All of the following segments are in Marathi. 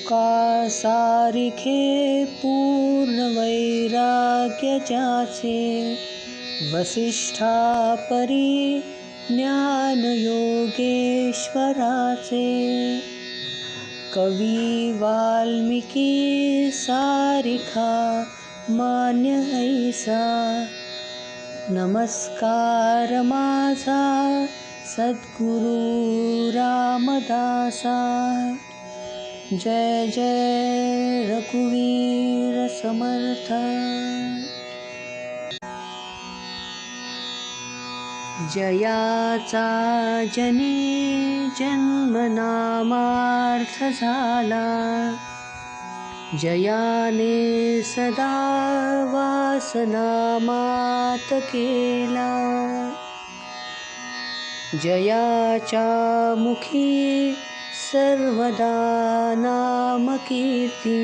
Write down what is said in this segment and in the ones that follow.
तुका सारिखे पूर्ण वैराग्य ज्याचे, वसिष्ठा परी ज्ञान योगेश्वराचे. कवी वाल्मिकी सारिखा मान्य ऐसा, नमस्कार माझा सद्गुरु रामदासा. जय जय रघुवीर समर्थ. जयाचा जनी जन्म नामार्थ झाला, जयाने सदा वासनामात केला. जयाच्या मुखी सर्वदा नाम कीर्ती,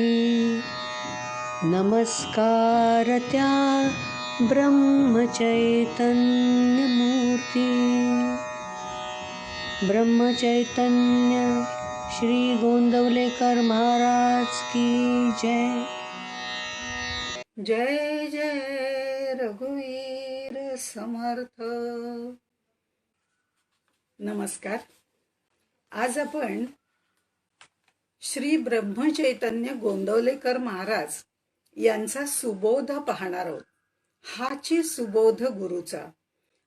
नमस्कार त्या ब्रह्मचैतन्य मूर्ती. ब्रह्मचैतन्य श्री गोंदवलेकर महाराज की जय. जय जय रघुवीर समर्थ. नमस्कार. आज आपण श्री ब्रह्मचैतन्य गोंदवलेकर महाराज यांचा सुबोध पाहणार आहोत. हाची सुबोध गुरुचा,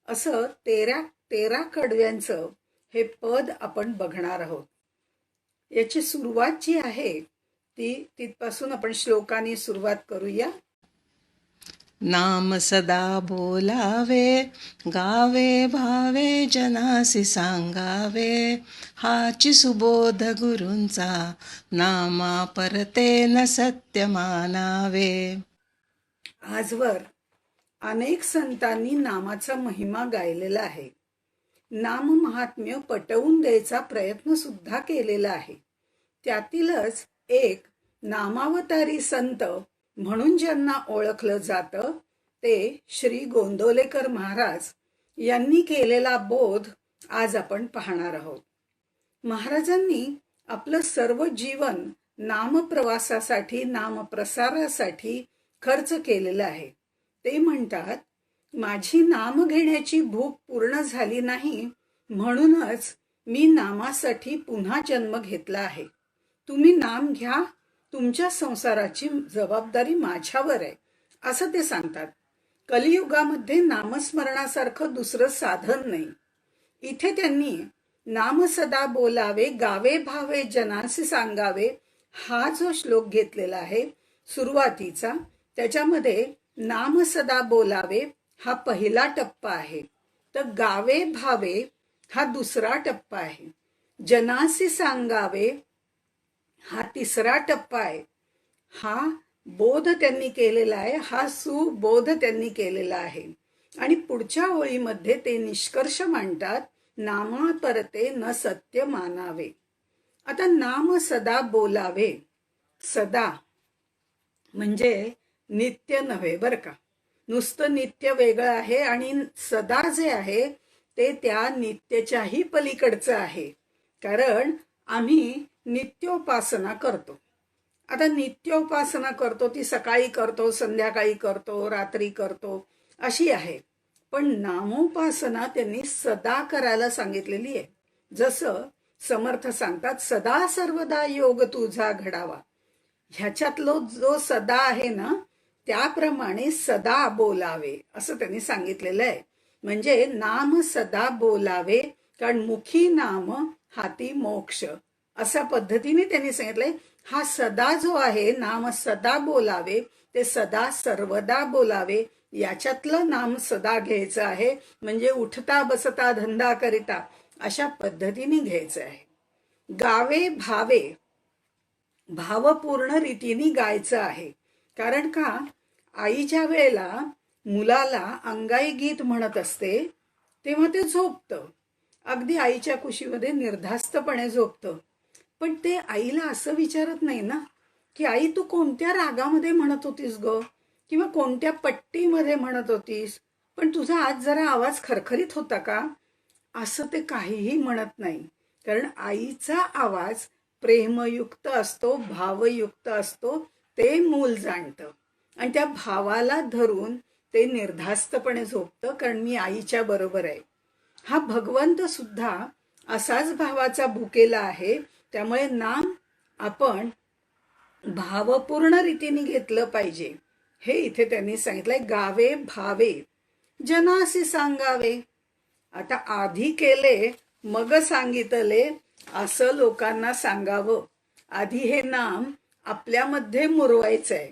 असं तेरा कडव्यांचं हे पद आपण बघणार आहोत. याची सुरुवात जी आहे तिथपासून आपण श्लोकाने सुरुवात करूया. नाम सदा बोलावे, गावे भावे जनासी सांगावे. हाची सुबोध गुरूंचा, नामा परते न सत्य मानावे. आजवर अनेक संतांनी नामाचा महिमा गायलेला आहे. नाम महात्म्य पटवून द्यायचा प्रयत्न सुद्धा केलेला आहे. त्यातीलच एक नामावतारी संत म्हणून ज्यांना ओळखलं जातं ते श्री गोंदवलेकर महाराज यांनी केलेला बोध आज आपण पाहणार आहोत. महाराजांनी आपलं सर्व जीवन नामप्रवासासाठी, नामप्रसारासाठी खर्च केलेलं आहे. ते म्हणतात, माझी नाम घेण्याची भूक पूर्ण झाली नाही, म्हणूनच मी नामासाठी पुन्हा जन्म घेतला आहे. तुम्ही नाम घ्या, तुमच्या संसाराची जबाबदारी माझ्यावर आहे, असं ते सांगतात. कलियुगामध्ये नामस्मरणासारखं दुसरं साधन नाही. इथे त्यांनी नाम सदा बोलावे, गावे भावे जनासी सांगावे हा जो श्लोक घेतलेला आहे सुरुवातीचा, त्याच्यामध्ये नाम सदा बोलावे हा पहिला टप्पा आहे, तर गावे भावे हा दुसरा टप्पा आहे, जनासी सांगावे हा तिसरा टप्पा आहे. हा बोध त्यांनी केलेला आहे, हा सुबोध त्यांनी केलेला आहे. आणि पुढच्या ओळीमध्ये ते निष्कर्ष मांडतात, नामा परते न सत्य मानावे. आता नाम सदा बोलावे, सदा म्हणजे नित्य नव्हे बरं का. नुसतं नित्य वेगळं आहे आणि सदा जे आहे ते त्या नित्यच्याही पलीकडचं आहे. कारण आम्ही नित्योपासना करतो. आता नित्योपासना करतो ती सकाळी करतो, संध्याकाळी करतो, रात्री करतो, अशी आहे. पण नामोपासना त्यांनी सदा करायला सांगितलेली आहे. जसं समर्थ सांगतात, सदा सर्वदा योग तुझा घडावा. ह्याच्यातलो जो सदा आहे ना, त्याप्रमाणे सदा बोलावे असं त्यांनी सांगितलेलं आहे. म्हणजे नाम सदा बोलावे, कारण मुखी नाम हाती मोक्ष, अशा पद्धतीने त्यांनी सांगितलंय. हा सदा जो आहे, नाम सदा बोलावे, ते सदा सर्वदा बोलावे, याच्यातलं नाम सदा घ्यायचं आहे. म्हणजे उठता बसता धंदा करिता अशा पद्धतीने घ्यायचं आहे. गावे भावे, भावपूर्ण रीतीने गायचं आहे. कारण का, आई ज्या वेळेला मुलाला अंगाई गीत म्हणत असते तेव्हा ते झोपतं, अगदी आईच्या कुशीमध्ये निर्धास्तपणे झोपतं. पण ते आईला असं विचारत नाही ना की आई तू कोणत्या रागामध्ये म्हणत होतीस ग, किंवा कोणत्या पट्टीमध्ये म्हणत होतीस, पण तुझा आज जरा आवाज खरखरीत होता का, असं ते काहीही म्हणत नाही. कारण आईचा आवाज प्रेमयुक्त असतो, भावयुक्त असतो, ते मूल जाणतं. आणि त्या भावाला धरून ते निर्धास्तपणे झोपतं, कारण मी आईच्या बरोबर आहे. हा भगवंत सुद्धा असाच भावाचा भुकेला आहे. त्यामुळे नाम आपण भावपूर्ण रीतीने घेतलं पाहिजे. हे इथे त्यांनी सांगितलंय, गावे भावे जनासी सांगावे. आता आधी केले मग सांगितले असं लोकांना सांगावं. आधी हे नाम आपल्यामध्ये मुरवायचंय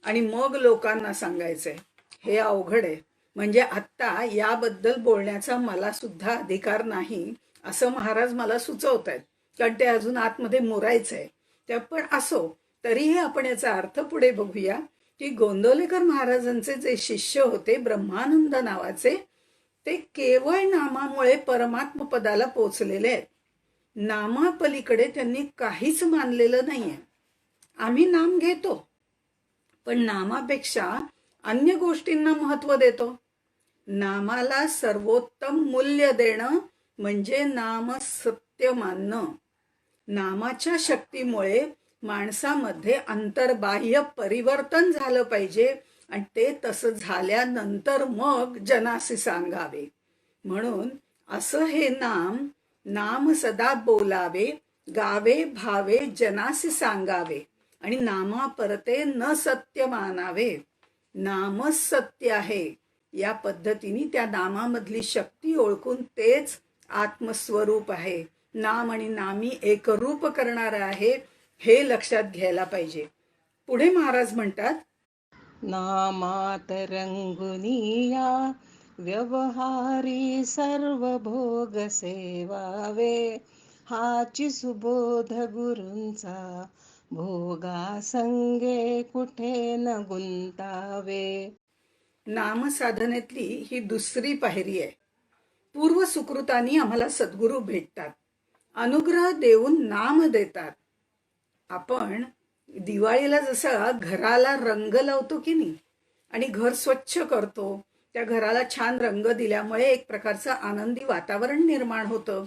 आणि मग लोकांना सांगायचंय. हे अवघड आहे. म्हणजे आत्ता याबद्दल बोलण्याचा मला सुद्धा अधिकार नाही असं महाराज मला सुचवत आहेत, कारण ते अजून आतमध्ये मुरायचंय. त्या पण असो, तरीही आपण याचा अर्थ पुढे बघूया की गोंदवलेकर महाराजांचे जे शिष्य होते ब्रह्मानंद नावाचे, ते केवळ नामामुळे परमात्म पदाला पोचलेले आहेत. नामापलीकडे त्यांनी काहीच मानलेलं नाहीये. आम्ही नाम घेतो, पण नामापेक्षा अन्य गोष्टींना महत्व देतो. नामाला सर्वोत्तम मूल्य देणं म्हणजे नाम सत्य मानणं. नामाच्या शक्तीमुळे माणसामध्ये अंतर्बाह्य परिवर्तन झालं पाहिजे आणि ते तसं झाल्यानंतर मग जनासी सांगावे. म्हणून असं हे नाम सदा बोलावे, गावे भावे जनासी सांगावे आणि नामा परते न सत्य मानावे. नामच सत्य आहे. या पद्धतीने त्या नामामधली शक्ती ओळखून तेच आत्मस्वरूप आहे. नाम आणि नामी एकरूप करणार आहे, हे लक्षात घ्यायला पाहिजे. पुढे महाराज म्हणतात, नामात रंगुनिया व्यवहारी सर्व भोग सेवावे. हाची सुबोध गुरूंचा भोगा संगे कुठे न गुंतावे. नामसाधनेतली ही दुसरी पायरी आहे. पूर्व सुकृतांनी आम्हाला सद्गुरू भेटतात, अनुग्रह देऊन नाम देतात. आपण दिवाळीला जसं घराला रंग लावतो की नाही आणि घर स्वच्छ करतो, त्या घराला छान रंग दिल्यामुळे एक प्रकारचं आनंदी वातावरण निर्माण होतं.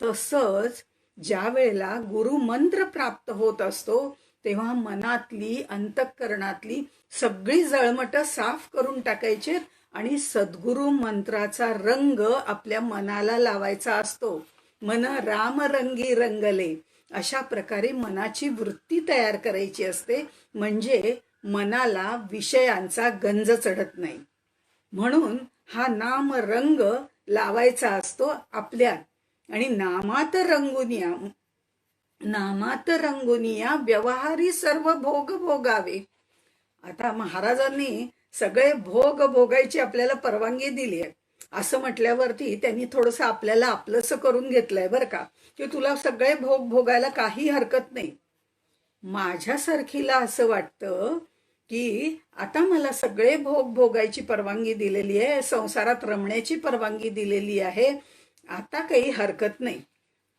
तसंच ज्या वेळेला गुरुमंत्र प्राप्त होत असतो तेव्हा मनातली अंतःकरणातली सगळी जळमट साफ करून टाकायचे आणि सद्गुरु मंत्राचा रंग आपल्या मनाला लावायचा असतो. मन राम रंगी रंगले, अशा प्रकारे मनाची वृत्ती तयार करायची असते, म्हणजे मनाला विषयांचा गंज चढत नाही. म्हणून हा नाम रंग लावायचा असतो आपल्यात. आणि नामात रंगुनिया व्यवहारी सर्व भोग भोगावे. आता महाराजांनी सगळे भोग भोगायची आपल्याला परवानगी दिली आहे. असं म्हटल्यावरती त्यांनी थोडंसं आपल्याला आपलंसं करून घेतलंय बरं का, की तुला सगळे भोग भोगायला काही हरकत नाही. माझ्यासारखीला असं वाटतं की आता मला सगळे भोग भोगायची परवानगी दिलेली आहे, संसारात रमण्याची परवानगी दिलेली आहे, आता काही हरकत नाही.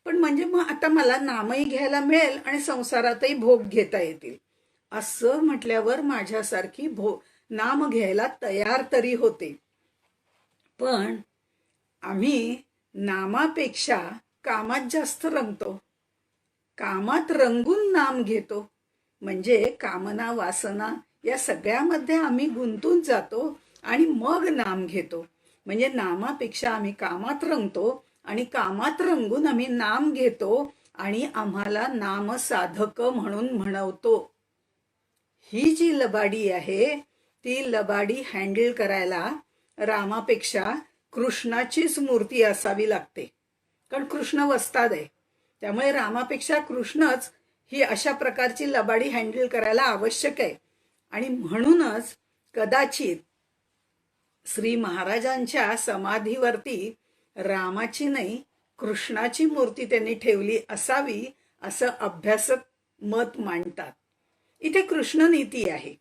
पण म्हणजे मग आता मला नामही घ्यायला मिळेल आणि संसारातही भोग घेता येतील, असं म्हटल्यावर माझ्यासारखी नाम घ्यायला तयार तरी होते. पण आम्ही नामापेक्षा कामात जास्त रंगतो. कामात रंगून नाम घेतो, म्हणजे कामना वासना या सगळ्यामध्ये आम्ही गुंतून जातो आणि मग नाम घेतो. म्हणजे नामापेक्षा आम्ही कामात रंगतो आणि कामात रंगून आम्ही नाम घेतो आणि आम्हाला नाम साधक म्हणून म्हणवतो. ही जी लबाडी आहे ती लबाडी हँडल करायला रामापेक्षा कृष्णाचीच मूर्ती असावी लागते, कारण कृष्ण वस्ताद आहे. त्यामुळे रामापेक्षा कृष्णच ही अशा प्रकारची लबाडी हँडल करायला आवश्यक आहे. आणि म्हणूनच कदाचित श्री महाराजांच्या समाधीवरती रामाची नाही कृष्णाची मूर्ती त्यांनी ठेवली असावी असं अभ्यासक मत मांडतात. इथे कृष्ण नीती आहे.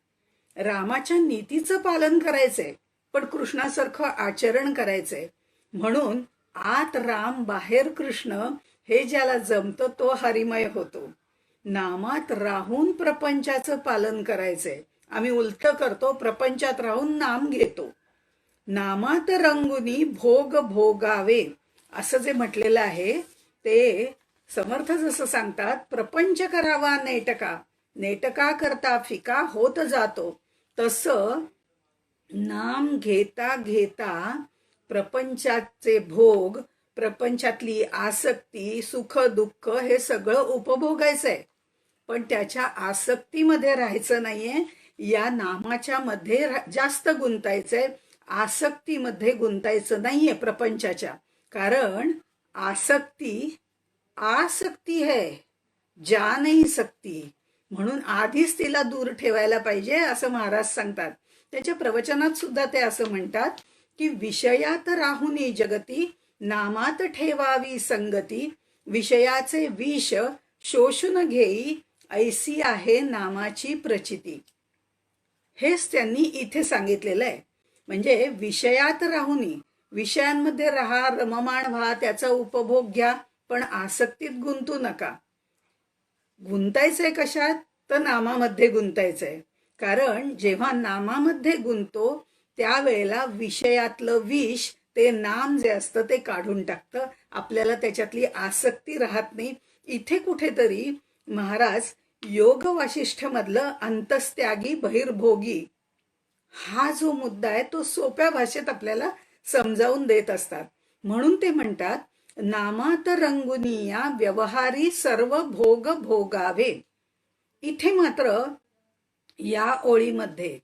रामाच्या नीतीचं पालन करायचंय, पण कृष्णासारखं आचरण करायचंय. म्हणून आत राम बाहेर कृष्ण हे ज्याला जमतं तो हरिमय होतो. नामात राहून प्रपंचाचं पालन करायचंय. आम्ही उलट करतो, प्रपंचात राहून नाम घेतो. नामात रंगुनी भोग भोगावे असं जे म्हटलेलं आहे ते समर्थ जसं सांगतात, प्रपंच करावा नेटका, नेटका करता फिका होत जातो, तसं नाम घेता घेता प्रपंचाचे भोग, प्रपंचातली आसक्ती, सुख दुःख हे सगळं उपभोगायचंय, पण त्याच्या आसक्तीमध्ये राहायचं नाहीये. या नामाच्या मध्ये जास्त गुंतायचंय, आसक्तीमध्ये गुंतायचं नाहीये प्रपंचाच्या. कारण आसक्ती आसक्ती है, जा नाही सकती, म्हणून आधीच तिला दूर ठेवायला पाहिजे असं महाराज सांगतात. त्याच्या प्रवचनात सुद्धा ते असं म्हणतात की विषयात राहुनी जगती, नामात ठेवावी संगती, विषयाचे विष शोषून घेई, ऐसी आहे नामाची प्रचिती. हेच त्यांनी इथे सांगितलेलं आहे. म्हणजे विषयात राहुनी, विषयांमध्ये राहा, रममाण व्हा, त्याचा उपभोग घ्या, पण आसक्तीत गुंतू नका. गुंतायचंय कशात? तर नामामध्ये गुंतायचंय. कारण जेव्हा नामामध्ये गुंतो त्यावेळेला विषयातलं विष, ते नाम जे असतं ते काढून टाकतं, आपल्याला त्याच्यातली आसक्ती राहत नाही. इथे कुठेतरी महाराज योग वासिष्ठ मधलं अंतस्त्यागी बहिर्भोगी हा जो मुद्दा आहे तो सोप्या भाषेत आपल्याला समजावून देत असतात. म्हणून ते म्हणतात, नामात रंगुनिया व्यवहारी सर्व भोग भोगावे. इथे मात्र या ओळीमध्ये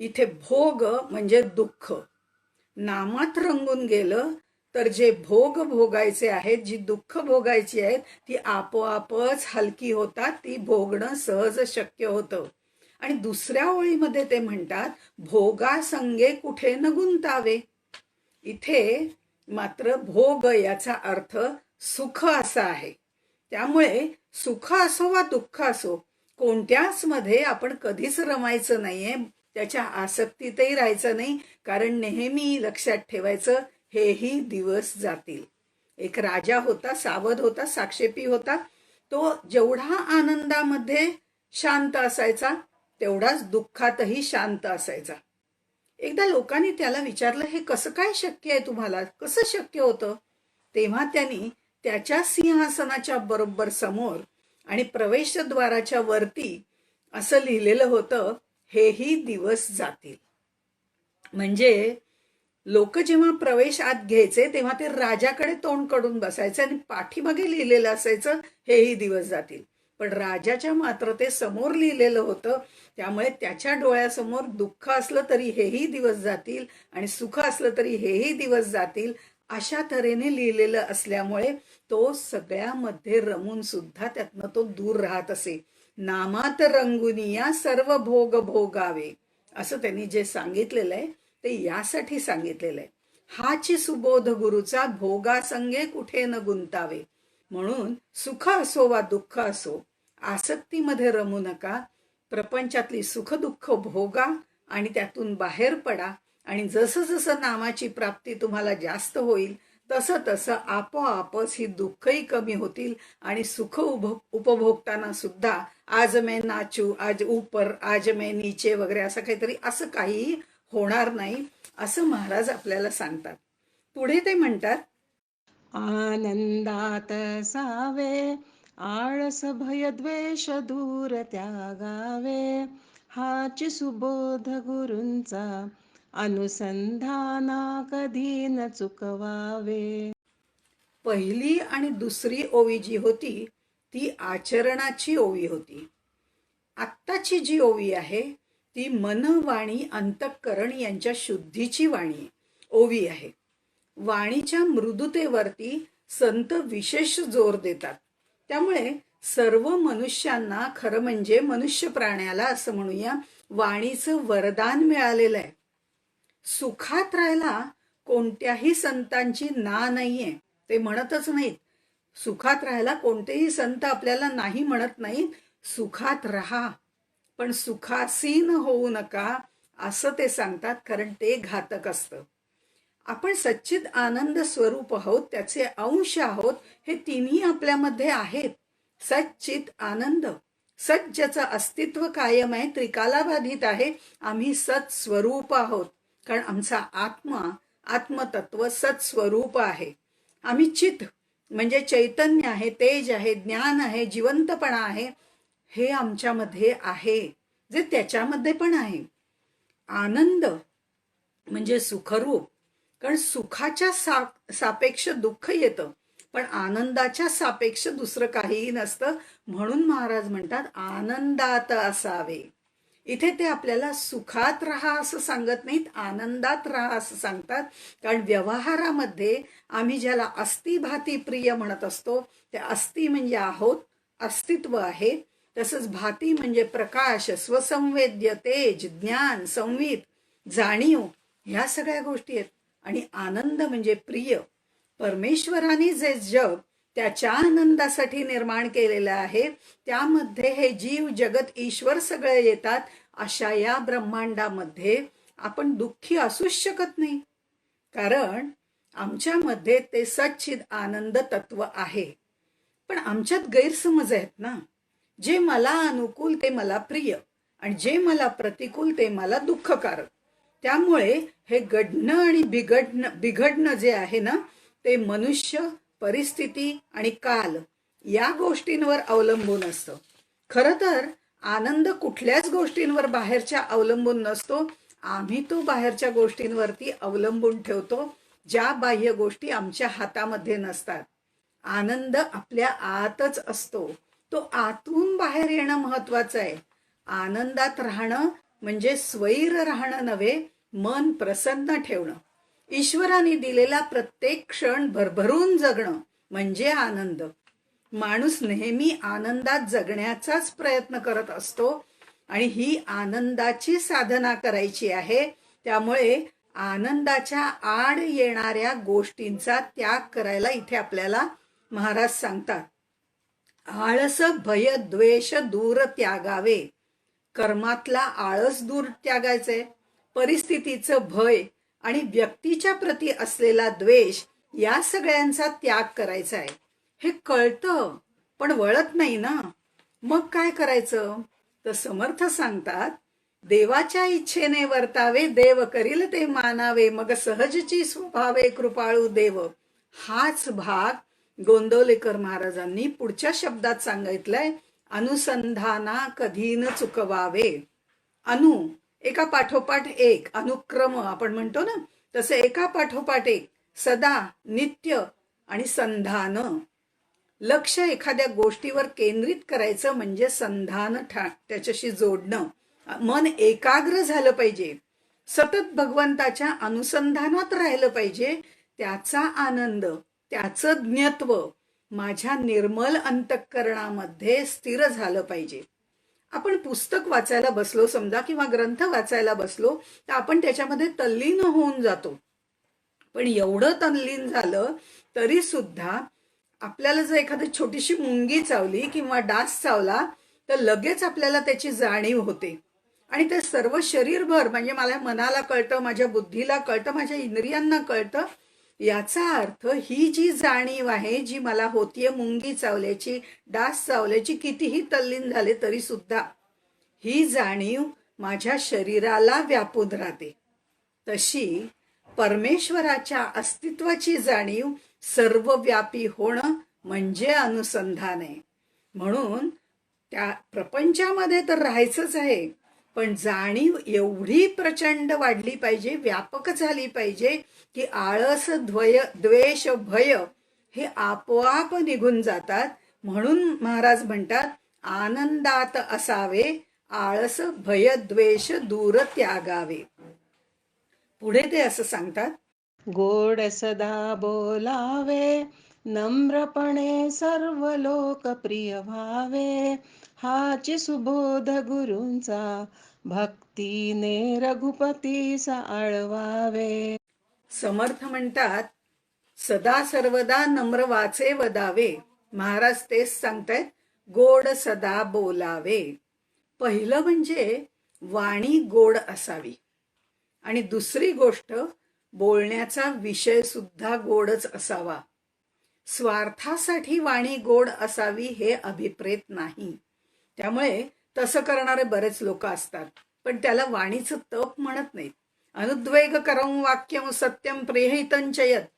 इथे भोग म्हणजे दुःख, नामात रंगून गेलं तर जे भोग भोगायचे आहेत, जी दुःख भोगायची आहेत, ती आपोआपच हलकी होतात, ती भोगणं सहज शक्य होतं. आणि दुसऱ्या ओळीमध्ये ते म्हणतात, भोगासंगे कुठे न गुंतावे. इथे मात्र भोग याचा अर्थ सुख असा आहे. त्यामुळे सुख असो वा दुःख असो, कोणत्याच मध्ये आपण कधीच रमायचं नाहीये, त्याच्या आसक्तीतही राहायचं नाही. कारण नेहमी लक्षात ठेवायचं, हेही दिवस जातील. एक राजा होता, सावध होता, साक्षेपी होता. तो जेवढा आनंदामध्ये शांत असायचा, तेवढाच दुःखातही शांत असायचा. एकदा लोकांनी त्याला विचारलं, हे कसं काय शक्य आहे तुम्हाला, कसं शक्य होतं? तेव्हा त्यांनी त्याच्या सिंहासनाच्या बरोबर समोर आणि प्रवेशद्वाराच्या वरती असं लिहिलेलं होतं, हेही दिवस जातील. म्हणजे लोक जेव्हा प्रवेश आत घ्यायचे तेव्हा ते राजाकडे तोंड करून बसायचे आणि पाठीमागे लिहिलेलं असायचं, हेही दिवस जातील. पण राजाच्या मात्र ते समोर लिहिलेलं होतं. त्यामुळे त्याच्या डोळ्यासमोर दुःख असलं तरी हेही दिवस जातील आणि सुख असलं तरी हेही दिवस जातील, अशा तऱ्हेने लिहिलेलं असल्यामुळे तो सगळ्यामध्ये रमून सुद्धा त्यातनं तो दूर राहत असे. नामात रंगुनिया सर्व भोग भोगावे, असं त्यांनी जे सांगितलेलं आहे ते यासाठी सांगितलेलं आहे. हाची सुबोध गुरुचा, भोगासंगे कुठे न गुंतावे. म्हणून सुख असो वा दुःख असो, आसक्तीमध्ये रमू नका. प्रपंचातली सुख दुःख भोगा आणि त्यातून बाहेर पडा. आणि जसं जसं नामाची प्राप्ती तुम्हाला जास्त होईल, तसं तसं आपोआपच ही दुःखही कमी होतील आणि सुख उपभोगताना सुद्धा आज मैं नाचू, आज ऊपर, आज मैं नीचे वगैरे असं काहीतरी, असं काहीही होणार नाही, असं महाराज आपल्याला सांगतात. पुढे ते म्हणतात, आनंदात सावे, आळस भय द्वेष दूर त्यागावे, हाची सुबोध गुरूंचा, अनुसंधाना कधी न चुकवावे. पहिली आणि दुसरी ओवी जी होती ती आचरणाची ओवी होती. आत्ताची जी ओवी आहे ती मन, वाणी, अंतःकरण यांच्या शुद्धीची वाणी ओवी आहे. वाणीच्या मृदुतेवरती संत विशेष जोर देतात. त्यामुळे सर्व मनुष्यांना, खरं म्हणजे मनुष्य प्राण्याला असं म्हणूया, वाणीचं वरदान मिळालेलं आहे. सुखात राहायला कोणत्याही संतांची ना नाहीये, ते म्हणतच नाहीत. सुखात राहायला कोणतेही संत आपल्याला नाही म्हणत नाहीत. सुखात राहा, पण सुखासीन होऊ नका, असं ते सांगतात. कारण ते घातक असतं. आपण सच्चित आनंद स्वरूप आहोत, त्याचे अंश आहोत. हे तिन्ही आपल्यामध्ये आहेत. सच्चित आनंद, सत ज्याचं अस्तित्व कायम आहे, त्रिकालाबाधित आहे. आम्ही सत स्वरूप आहोत, कारण आमचा आत्मा, आत्मतत्व सत स्वरूप आहे. आम्ही चित, म्हणजे चैतन्य आहे, तेज आहे, ज्ञान आहे, जिवंतपणा आहे, हे आमच्यामध्ये आहे, जे त्याच्यामध्ये पण आहे. आनंद म्हणजे सुखरूप, कारण सुखाच्या सापेक्ष दुःख येतं, पण आनंदाच्या सापेक्ष दुसरं काहीही नसतं. म्हणून महाराज म्हणतात आनंदात असावे. इथे ते आपल्याला सुखात राहा असं सांगत नाहीत, आनंदात राहा असं सांगतात. कारण व्यवहारामध्ये आम्ही ज्याला अस्ति भाती प्रिय म्हणत असतो, ते अस्ति म्हणजे आहोत, अस्तित्व आहे. तसंच भाती म्हणजे प्रकाश, स्वसंवेद्य, तेज, ज्ञान, संवित, जाणीव, ह्या सगळ्या गोष्टी आहेत. आणि आनंद म्हणजे प्रिय. परमेश्वराने जे जग त्याच्या आनंदासाठी निर्माण केलेलं आहे, त्यामध्ये हे जीव, जगत, ईश्वर सगळे येतात. अशा या ब्रह्मांडामध्ये आपण दुःखी असूच शकत नाही, कारण आमच्यामध्ये ते सच्चिद आनंद तत्व आहे. पण आमच्यात गैरसमज आहेत ना. जे मला अनुकूल ते मला प्रिय, आणि जे मला प्रतिकूल ते मला दुःखकारक. त्यामुळे हे घडणं आणि बिघडणं जे आहे ना, ते मनुष्य, परिस्थिती आणि काल या गोष्टींवर अवलंबून असतं. खरं तर आनंद कुठल्याच गोष्टींवर बाहेरच्या अवलंबून नसतो. आम्ही तो बाहेरच्या गोष्टींवरती अवलंबून ठेवतो, ज्या बाह्य गोष्टी आमच्या हातामध्ये नसतात. आनंद आपल्या आतच असतो, तो आतून बाहेर येणं महत्वाचं आहे. आनंदात राहणं म्हणजे स्वैर राहणं नव्हे, मन प्रसन्न ठेवणं. ईश्वराने दिलेला प्रत्येक क्षण भरभरून जगणं म्हणजे आनंद. माणूस नेहमी आनंदात जगण्याचाच प्रयत्न करत असतो, आणि ही आनंदाची साधना करायची आहे. त्यामुळे आनंदाच्या आड येणाऱ्या गोष्टींचा त्याग करायला इथे आपल्याला महाराज सांगतात. आळस, भय, द्वेष दूर त्यागावे. कर्मातला आळस दूर त्यागायचंय, परिस्थितीचं भय आणि व्यक्तीच्या प्रती असलेला द्वेष या सगळ्यांचा त्याग करायचा आहे. हे कळतं पण वळत नाही ना. मग काय करायचं? तर समर्थ सांगतात, देवाच्या इच्छेने वर्तावे, देव करील ते मानावे, मग सहजची स्वभावे कृपाळू देव. हाच भाग गोंदवलेकर महाराजांनी पुढच्या शब्दात सांगितलंय, अनुसंधाना कधी न चुकवावे. एका पाठोपाठ एक, अनुक्रम आपण म्हणतो ना, तसे एका पाठोपाठ एक, सदा, नित्य आणि संधान. लक्ष एखाद्या गोष्टीवर केंद्रित करायचं म्हणजे संधान, त्याच्याशी जोडणं. मन एकाग्र झालं पाहिजे, सतत भगवंताच्या अनुसंधानात राहिलं पाहिजे. त्याचा आनंद, त्याचं ज्ञत्व माझ्या निर्मल अंतःकरणामध्ये स्थिर झालं पाहिजे. आपण पुस्तक वाचायला बसलो समजा, किंवा ग्रंथ वाचायला बसलो, तर आपण त्याच्यामध्ये तल्लीन होऊन जातो. पण एवढं तल्लीन झालं तरी सुद्धा आपल्याला जर एखादी छोटीशी मुंगी चावली किंवा डास चावला, तर लगेच आपल्याला त्याची जाणीव होते, आणि ते सर्व शरीरभर, म्हणजे मला मनाला कळतं, माझ्या बुद्धीला कळतं, माझ्या इंद्रियांना कळतं. याचा अर्थ ही जी जाणीव आहे, जी मला होतीये मुंगी चावल्याची, डास चावल्याची, कितीही तल्लीन झाले तरी सुद्धा ही जाणीव माझ्या शरीराला व्यापून राहते. तशी परमेश्वराच्या अस्तित्वाची जाणीव, सर्वव्यापी होणं म्हणजे अनुसंधान आहे. म्हणून त्या प्रपंचामध्ये तर राहायचंच आहे, पण जाणीव एवढी प्रचंड वाढली पाहिजे, व्यापक झाली पाहिजे, की आळस, द्वेष, भय हे आपोआप निघून जातात. म्हणून महाराज म्हणतात, आनंदात असावे, आळस, भय, द्वेष दूर त्यागावे. पुढे ते असं सांगतात, गोड सदा बोलावे, नम्रपणे सर्व लोक प्रिय व्हावे, हाची सुबोध गुरूंचा, भक्तीने रघुपतीस आळवावे. समर्थ म्हणतात, सदा सर्वदा नम्र वाचे वदावे. महाराज तेच सांगतायत, गोड सदा बोलावे. पहिलं म्हणजे वाणी गोड असावी, आणि दुसरी गोष्ट, बोलण्याचा विषय सुद्धा गोडच असावा. स्वार्थासाठी वाणी गोड असावी हे अभिप्रेत नाही. त्यामुळे तसं करणारे बरेच लोक असतात, पण त्याला वाणीचं तप म्हणत नाहीत. अनुद्वेग करं वाक्यं सत्यं प्रियहितं च यत्.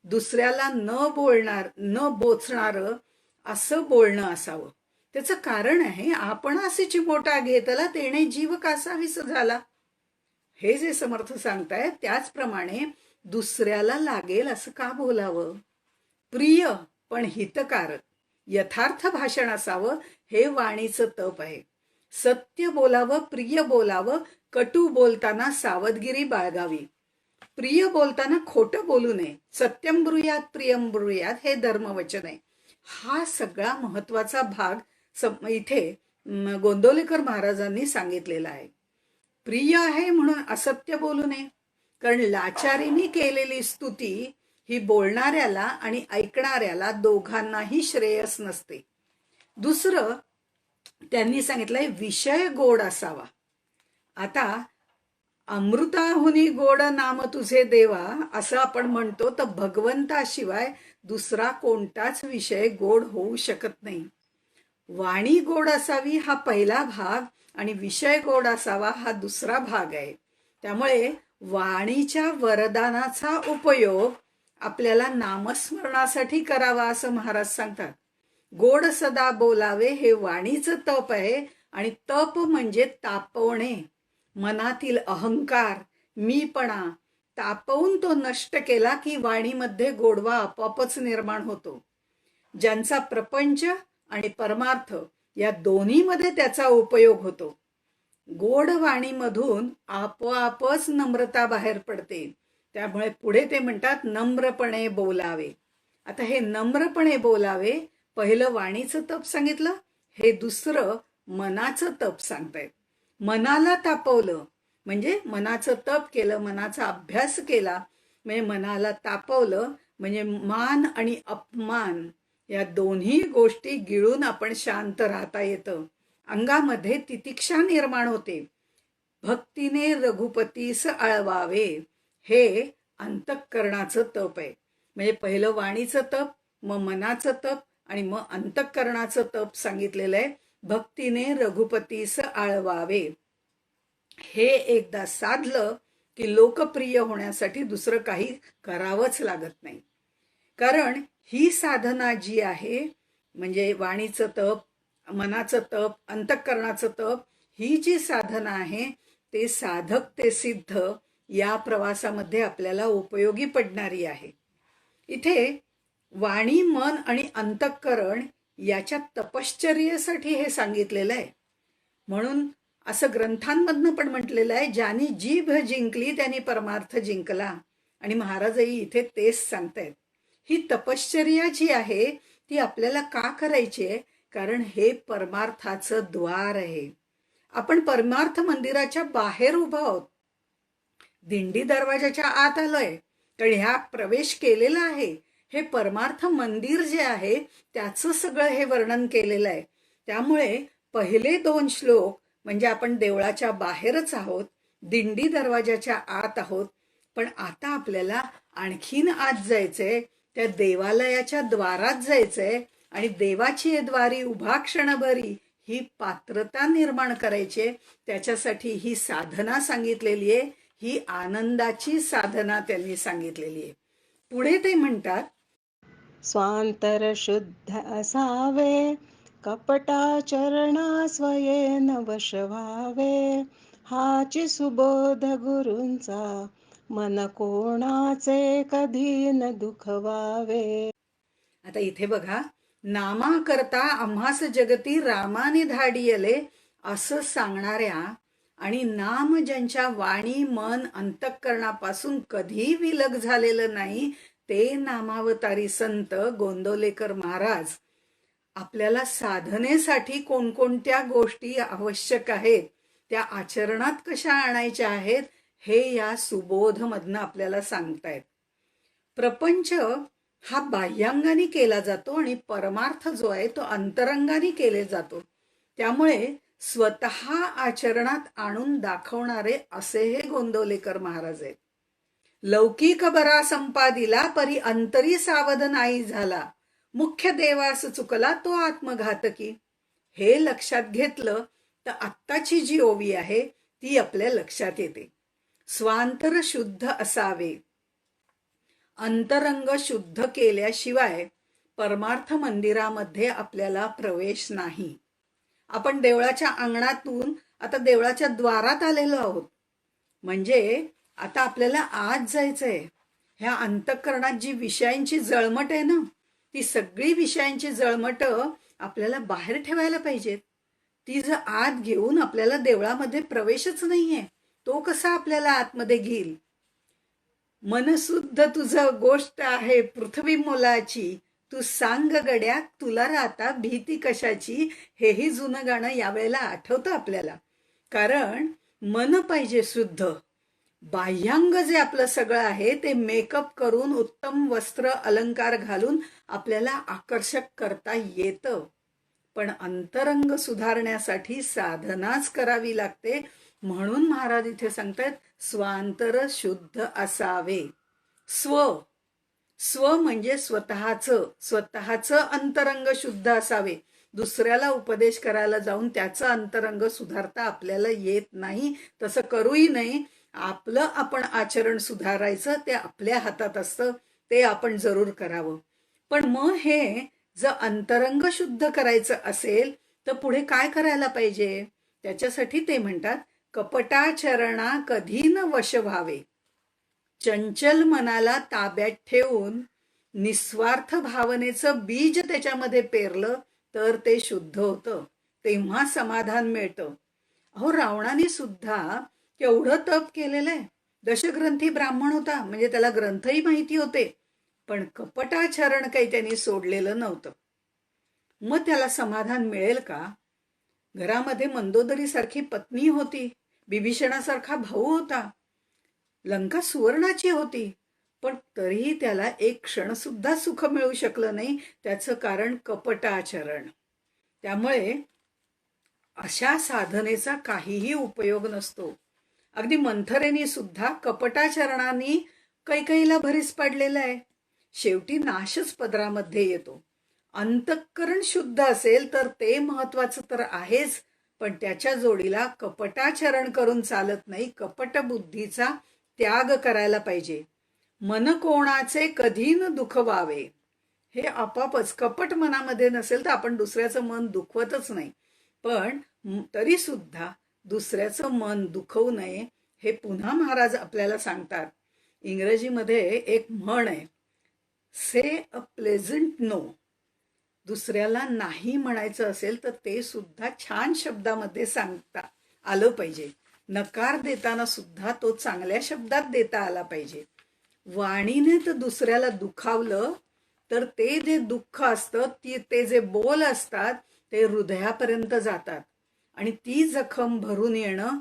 दुसऱ्याला न बोचणारं असं बोलणं असावं. त्याचं कारण आहे, आपण असे चिमोटा घेतला तेणे जीव कासावीस झाला. हे जे समर्थ सांगतायत त्याचप्रमाणे दुसऱ्याला लागेल असं का बोलावं. प्रिय पण हितकारक यथार्थ भाषण असावं, हे वाणीचं तप आहे. सत्य बोलावं, प्रिय बोलावं, कटू बोलताना सावधगिरी बाळगावी. प्रिय बोलताना खोटं बोलू नये. सत्यम ब्रूयात प्रियम ब्रूयात हे धर्मवचन आहे. हा सगळा महत्वाचा भाग इथे गोंदवलेकर महाराजांनी सांगितलेला आहे. प्रिय आहे म्हणून असत्य बोलू नये, कारण लाचारीने केलेली स्तुती ही बोलणाऱ्याला आणि ऐकणाऱ्याला दोघांनाही श्रेयस नसते. दुसरं त्यांनी सांगितलंय विषय गोड असावा. आता अमृताहुनी गोड नाम तुझे देवा असं आपण म्हणतो, तर भगवंताशिवाय दुसरा कोणताच विषय गोड होऊ शकत नाही. वाणी गोड असावी हा पहिला भाग आणि विषय गोड असावा हा दुसरा भाग आहे. त्यामुळे वाणीच्या वरदानाचा उपयोग आपल्याला नामस्मरणासाठी करावा असं महाराज सांगतात. गोड सदा बोलावे हे वाणीचं तप आहे. आणि तप म्हणजे तापवणे. मनातील अहंकार, मीपणा तापवून तो नष्ट केला की वाणीमध्ये गोडवा आपोआपच निर्माण होतो. ज्यांचा प्रपंच आणि परमार्थ या दोन्हीमध्ये त्याचा उपयोग होतो. गोड वाणीमधून आपोआपच नम्रता बाहेर पडते. त्यामुळे पुढे ते म्हणतात नम्रपणे बोलावे. आता हे नम्रपणे बोलावे पहिलं वाणीचं तप सांगितलं, हे दुसरं मनाचं तप सांगतायत. मनाला तापवलं म्हणजे मनाचं तप केलं, मनाचा अभ्यास केला म्हणजे मनाला तापवलं म्हणजे मान आणि अपमान या दोन्ही गोष्टी गिळून आपण शांत राहता येतं. अंगामध्ये तितिक्षा निर्माण होते. भक्तीने रघुपतीस आळवावे हे अंतःकरणाचं तप आहे. म्हणजे पहिलं वाणीचं तप, मग मनाचं तप आणि मग अंतःकरणाचं तप सांगितलेलं आहे. भक्तीने रघुपतीस आळवावे हे एकदा साधलं की लोकप्रिय होण्यासाठी दुसरं काही करावंच लागत नाही. कारण ही साधना जी आहे म्हणजे वाणीचं तप, मनाचं तप, अंतःकरणाचं तप, ही जी साधना आहे ते साधक ते सिद्ध या प्रवासामध्ये आपल्याला उपयोगी पडणारी आहे. इथे वाणी, मन आणि अंतःकरण याच्या तपश्चर्येसाठी हे सांगितलेलं आहे. म्हणून असं ग्रंथांमधनं पण म्हटलेलं आहे, ज्यांनी जीभ जिंकली त्यांनी परमार्थ जिंकला. आणि महाराजही इथे तेच सांगतायत. ही तपश्चर्या जी आहे ती आपल्याला का करायची आहे? कारण हे परमार्थाचं द्वार आहे. आपण परमार्थ मंदिराच्या बाहेर उभा आहोत, दिंडी दरवाजाच्या आत आलोय, कारण ह्या प्रवेश केलेला आहे. हे परमार्थ मंदिर जे आहे त्याचं सगळं हे वर्णन केलेलं आहे. त्यामुळे पहिले 2 श्लोक म्हणजे आपण देवळाच्या बाहेरच आहोत, दिंडी दरवाजाच्या आत आहोत. पण आता आपल्याला आणखीन आत जायचंय, त्या देवालयाच्या द्वारात जायचंय आणि देवाची द्वारी उभा क्षणभरी ही पात्रता निर्माण करायची. त्याच्यासाठी ही साधना सांगितलेली आहे. ही आनंदाची साधना त्यांनी सांगितलेली आहे. पुढे ते म्हणतात स्वांतर शुद्ध असावे, कपटाचरणा स्वयेन वश व्हावे. हाची सुबोध गुरूंचा, मन कोणाचे कधी न दुखवावे. आता इथे बघा, नामाकरता आम्हास जगती रामाने धाडियले असं सांगणाऱ्या आणि नाम ज्यांच्या वाणी, मन, अंतःकरणापासून कधी विलग झालेलं नाही ते नामावतारी संत गोंदवलेकर महाराज आपल्याला साधनेसाठी कोणकोणत्या गोष्टी आवश्यक आहेत, त्या आचरणात कशा आणायच्या आहेत हे या सुबोधमधनं आपल्याला सांगतायत. प्रपंच हा बाह्यांगाने केला जातो आणि परमार्थ जो आहे तो अंतरंगाने केले जातो. त्यामुळे स्वतः आचरणात आणून दाखवणारे असे हे गोंदवलेकर महाराज आहेत. लौकिक बरा संपादिला परी अंतरी सावध नाही झाला, मुख्य देवास चुकला तो आत्मघातकी. हे लक्षात घेतलं तर आत्ताची जी ओवी आहे ती आपल्या लक्षात येते. स्वांतर शुद्ध असावे. अंतरंग शुद्ध केल्याशिवाय परमार्थ मंदिरामध्ये आपल्याला प्रवेश नाही. आपण देवळाच्या अंगणातून आता देवळाच्या द्वारात आलेलो आहोत. म्हणजे आता आपल्याला आत जायचंय. ह्या अंतःकरणात जी विषयांची जळमट आहे ना, ती सगळी विषयांची जळमट आपल्याला बाहेर ठेवायला पाहिजेत. ती जर आत घेऊन आपल्याला देवळामध्ये प्रवेशच नाहीये, तो कसा आपल्याला आतमध्ये घेईल? मनसुद्ध तुझं गोष्ट आहे पृथ्वी मोलाची, तू सांग गड्या तुला राहता भीती कशाची. हेही जुनं गाणं यावेळेला आठवतं आपल्याला. कारण मन पाहिजे शुद्ध. बाह्यांग जे आपलं सगळं आहे ते मेकअप करून उत्तम वस्त्र अलंकार घालून आपल्याला आकर्षक करता येतं. पण अंतरंग सुधारण्यासाठी साधनाच करावी लागते. म्हणून महाराज इथे सांगतात स्वांतर शुद्ध असावे. स्व म्हणजे स्वतःचं अंतरंग शुद्ध असावे. दुसऱ्याला उपदेश करायला जाऊन त्याचं अंतरंग सुधारता आपल्याला येत नाही. तसं करूही नाही. आपलं आपण आचरण सुधारायचं ते आपल्या हातात असतं. ते आपण जरूर करावं. पण मग हे जर अंतरंग शुद्ध करायचं असेल तर पुढे काय करायला पाहिजे? त्याच्यासाठी ते म्हणतात कपटाचरणा कधी न वश व्हावे. चंचल मनाला ताब्यात ठेवून निस्वार्थ भावनेचं बीज त्याच्यामध्ये पेरलं तर ते शुद्ध होतं. तेव्हा समाधान मिळतं. अहो, रावणाने सुद्धा केवढं तप केलेलं आहे. दशग्रंथी ब्राह्मण होता, म्हणजे त्याला ग्रंथही माहिती होते. पण कपटाचरण काही त्यांनी सोडलेलं नव्हतं. मग त्याला समाधान मिळेल का? घरामध्ये मंदोदरी सारखी पत्नी होती, बिभीषणासारखा भाऊ होता, लंका सुवर्णाची होती, पण तरीही त्याला एक क्षण सुद्धा सुख मिळू शकलं नाही. त्याचं कारण कपटाचरण. त्यामुळे अशा साधनेचा काहीही उपयोग नसतो. अगदी मंथरेनी सुद्धा कपटाचरणाने कैकेयीला भरीस पाडलेलं आहे. शेवटी नाशच पदरामध्ये येतो. अंतःकरण शुद्ध असेल तर ते महत्वाचं तर आहेच, पण त्याच्या जोडीला कपटाचरण करून चालत नाही. कपट बुद्धीचा त्याग करायला पाहिजे. मन कोणाचे कधी न दुखवावे. हे आपापच कपट मनामध्ये नसेल तर आपण दुसऱ्याचं मन दुखवतच नाही. पण तरी सुद्धा दुसऱ्याचं मन दुखवू नये हे पुन्हा महाराज आपल्याला सांगतात. इंग्रजीमध्ये एक म्हण आहे, से अ प्लेझंट नो. दुसऱ्याला नाही म्हणायचं असेल तर ते सुद्धा छान शब्दामध्ये सांगता आलं पाहिजे. नकार देताना सुद्धा तो चांगल्या शब्दात देता आला पाहिजे. वाणीने तर दुसऱ्याला दुखावलं तर ते जे दुःख असतं ते जे बोल असतात ते हृदयापर्यंत जातात आणि ती जखम भरून येणं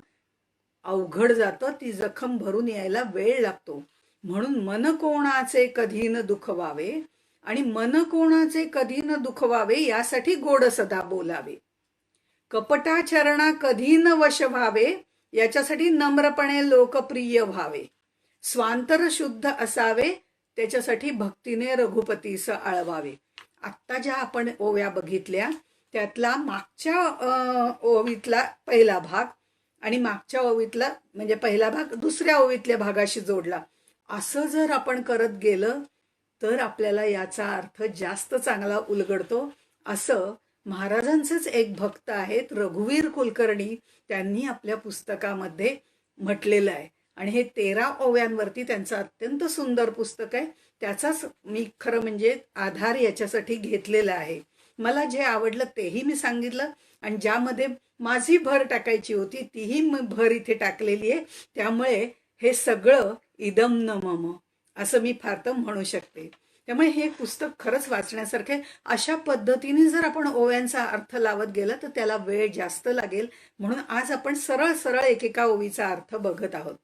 अवघड जातं. ती जखम भरून यायला वेळ लागतो. म्हणून मन कोणाचे कधी न दुखवावे आणि मन कोणाचे कधी न दुखवावे यासाठी गोड सदा बोलावे. कपटाचरणा कधी न वश व्हावे याच्यासाठी नम्रपणे लोकप्रिय व्हावे. स्वांतर शुद्ध असावे त्याच्यासाठी भक्तीने रघुपतीस आळवावे. आत्ता ज्या आपण ओव्या बघितल्या त्यातला मागच्या ओवीतला पहिला भाग आणि मागच्या ओवीतला म्हणजे पहिला भाग दुसऱ्या ओवीतल्या भागाशी जोडला. असं जर आपण करत गेलं तर आपल्याला याचा अर्थ जास्त चांगला उलगडतो. असं महाराजांचेच एक भक्त आहेत रघुवीर कुलकर्णी, त्यांनी आपल्या पुस्तकामध्ये म्हटलेलं आहे. आणि हे 13 ओव्यांवरती त्यांचं अत्यंत सुंदर पुस्तक आहे. त्याचाच मी खरं म्हणजे आधार याच्यासाठी घेतलेला आहे. मला जे आवडलं तेही मी सांगितलं आणि ज्यामध्ये माझी भर टाकायची होती तीही मी भर इथे टाकलेली आहे. त्यामुळे हे सगळं इदम न मम असं मी फार तर म्हणू शकते. त्यामुळे हे पुस्तक खरंच वाचण्यासारखे. अशा पद्धतीने जर आपण ओव्यांचा अर्थ लावत गेला तर त्याला वेळ जास्त लागेल. म्हणून आज आपण सरळ सरळ एकेका ओवीचा अर्थ बघत आहोत.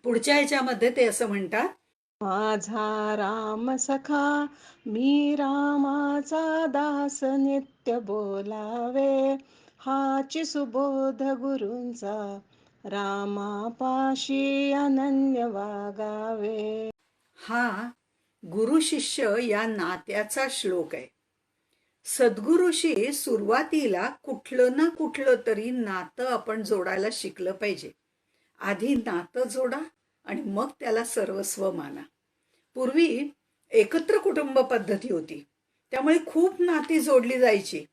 पुढच्या ह्याच्यामध्ये ते असं म्हणतात, माझा राम सखा मी रामाचा दास नित्य बोलावे, हाची सुबोध गुरूंचा रामापाशी अनन्य वागावे. हा गुरु शिष्य या नात्याचा श्लोक आहे. सद्गुरूशी सुरुवातीला कुठलं ना कुठलं तरी नातं आपण जोडायला शिकलं पाहिजे. आधी नातं जोडा आणि मग त्याला सर्वस्व माना. पूर्वी एकत्र कुटुंब पद्धती होती, त्यामुळे खूप नाती जोडली जायची.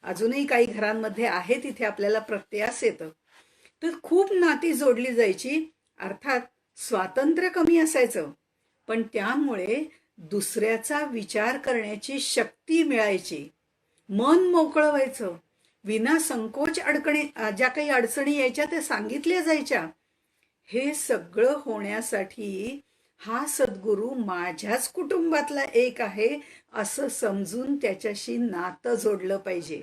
अजूनही काही घरांमध्ये आहे तिथे आपल्याला प्रत्ययास येतं. तर खूप नाती जोडली जायची. अर्थात स्वातंत्र्य कमी असायचं, पण त्यामुळे दुसऱ्याचा विचार करण्याची शक्ती मिळायची. मन मोकळं व्हायचं. विना संकोच ज्या काही अडचणी यायच्या त्या सांगितल्या जायच्या. हे सगळं होण्यासाठी हा सद्गुरू माझ्याच कुटुंबातला एक आहे असं समजून त्याच्याशी नातं जोडलं पाहिजे.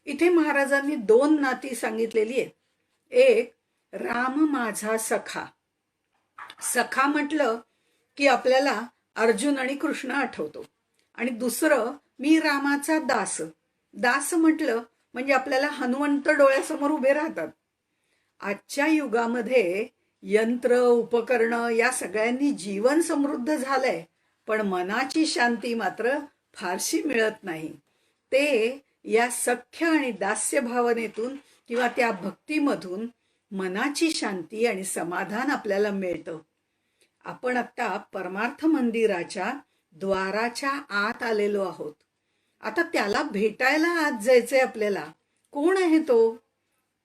इथे महाराजांनी 2 नाती सांगितलेली आहेत. एक, राम माझा सखा. सखा म्हटलं की आपल्याला अर्जुन आणि कृष्ण आठवतो. आणि दुसरं, मी रामाचा दास. दास म्हटलं म्हणजे आपल्याला हनुमंत डोळ्यासमोर उभे राहतात. आजच्या युगामध्ये यंत्र उपकरणं या सगळ्यांनी जीवन समृद्ध झालंय, पण मनाची शांती मात्र फारशी मिळत नाही. ते या सख्य आणि दास्य भावनेतून किंवा त्या भक्तीमधून मनाची शांती आणि समाधान आपल्याला मिळतं. आपण आता परमार्थ मंदिराच्या द्वाराच्या आत आलेलो आहोत. आता त्याला भेटायला आत जायचंय आपल्याला. कोण आहे तो?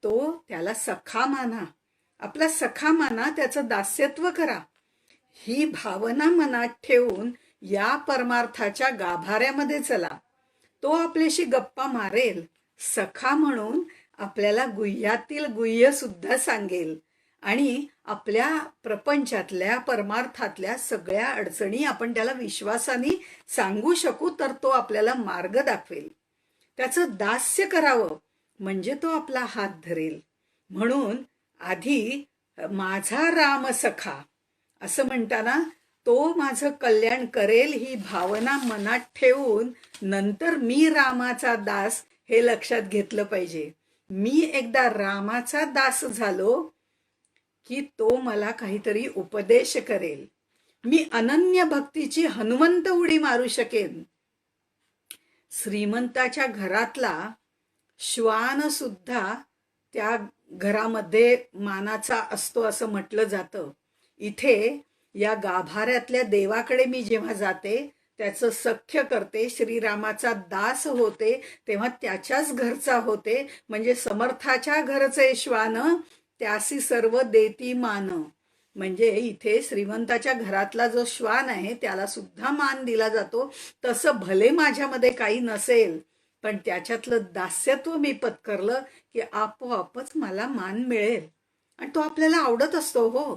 तो त्याला सखा माना. आपला सखा माना, त्याचं दास्यत्व करा. ही भावना मनात ठेवून या परमार्थाच्या गाभाऱ्यामध्ये चला. तो आपल्याशी गप्पा मारेल. सखा म्हणून आपल्याला गुह्यातील गुह्य सुद्धा सांगेल आणि आपल्या प्रपंचातल्या परमार्थातल्या सगळ्या अडचणी आपण त्याला विश्वासाने सांगू शकू, तर तो आपल्याला मार्ग दाखवेल. त्याचं दास्य करावं म्हणजे तो आपला हात धरेल. म्हणून आधी माझा राम सखा असं म्हणताना तो माझं कल्याण करेल ही भावना मनात ठेवून नंतर मी रामाचा दास हे लक्षात घेतलं पाहिजे. मी एकदा रामाचा दास झालो की तो मला काहीतरी उपदेश करेल. मी अनन्य भक्तीची हनुमंत उडी मारू शकेन. श्रीमंताच्या घरातला श्वान सुद्धा त्या घरामध्ये मानाचा असतो असं म्हटलं जातं. इथे या गाभाऱ्यातल्या देवाकडे मी जेव्हा जाते, त्याचं सख्य करते, श्रीरामाचा दास होते, तेव्हा त्याच्याच घरचा होते. म्हणजे समर्थाच्या घरचे श्वान त्यासी सर्व देती मान. म्हणजे इथे श्रीमंताच्या घरातला जो श्वान आहे त्याला सुद्धा मान दिला जातो. तसं भले माझ्यामध्ये काही नसेल, पण त्याच्यातलं दास्यत्व मी पत्करलं की आपोआपच मला मान मिळेल. आणि तो आपल्याला आवडत असतो हो,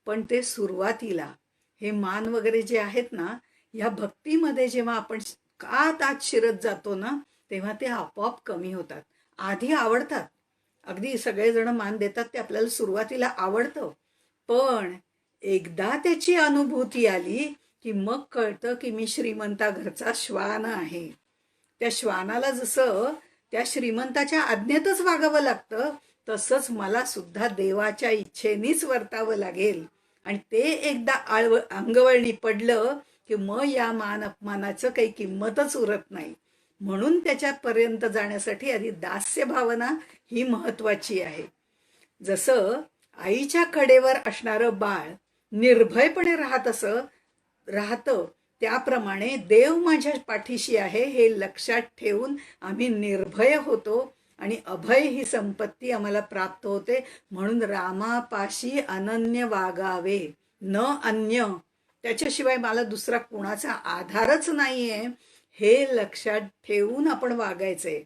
पण ते सुरुवातीला हे मान वगैरे जे आहेत ना, या भक्तीमध्ये जेव्हा आपण आत शिरत जातो ना, तेव्हा ते आपोआप कमी होतात. आधी आवडतात, अगदी सगळेजण मान देतात, ते आपल्याला सुरुवातीला आवडतं, पण एकदा त्याची अनुभूती आली की मग कळतं की मी श्रीमंता घरचा श्वान आहे. त्या श्वानाला जसं त्या श्रीमंताच्या आज्ञेतच वागावं लागतं, तसंच मला सुद्धा देवाच्या इच्छेनेच वर्तावं लागेल. आणि ते एकदा अंगवळणी पडलं की मग या मान अपमानाचं काही किंमतच उरत नाही. म्हणून त्याच्यापर्यंत जाण्यासाठी आधी दास्य भावना ही महत्वाची आहे. जसं आईच्या कडेवर असणारं बाळ निर्भयपणे राहतं, त्याप्रमाणे देव माझ्या पाठीशी आहे हे लक्षात ठेवून आम्ही निर्भय होतो आणि अभय ही संपत्ती आम्हाला प्राप्त होते. म्हणून रामापाशी अनन्य वागावे, न अन्य. त्याच्याशिवाय मला दुसरा कुणाचा आधारच नाहीये हे लक्षात ठेवून आपण वागायचंय.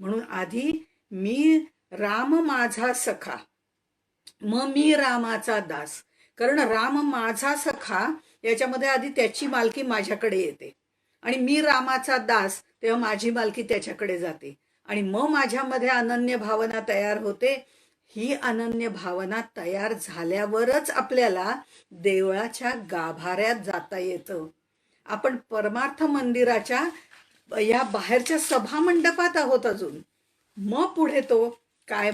म्हणून आधी मी राम माझा सखा, मग मी रामाचा दास. कारण राम माझा सखा याच्यामध्ये आधी त्याची मालकी माझ्याकडे येते आणि मी रामाचा दास, तेव्हा माझी मालकी त्याच्याकडे जाते आणि मग माझ्यामध्ये अनन्य भावना तयार होते. ही अनन्य भावना तयार झाल्यावरच आपल्याला देवळाच्या गाभाऱ्यात जाता येतं. आपण परमार्थ मंदिराच्या या बाहेरच्या सभा मंडपात आहोत अजून. मग पुढे तो काय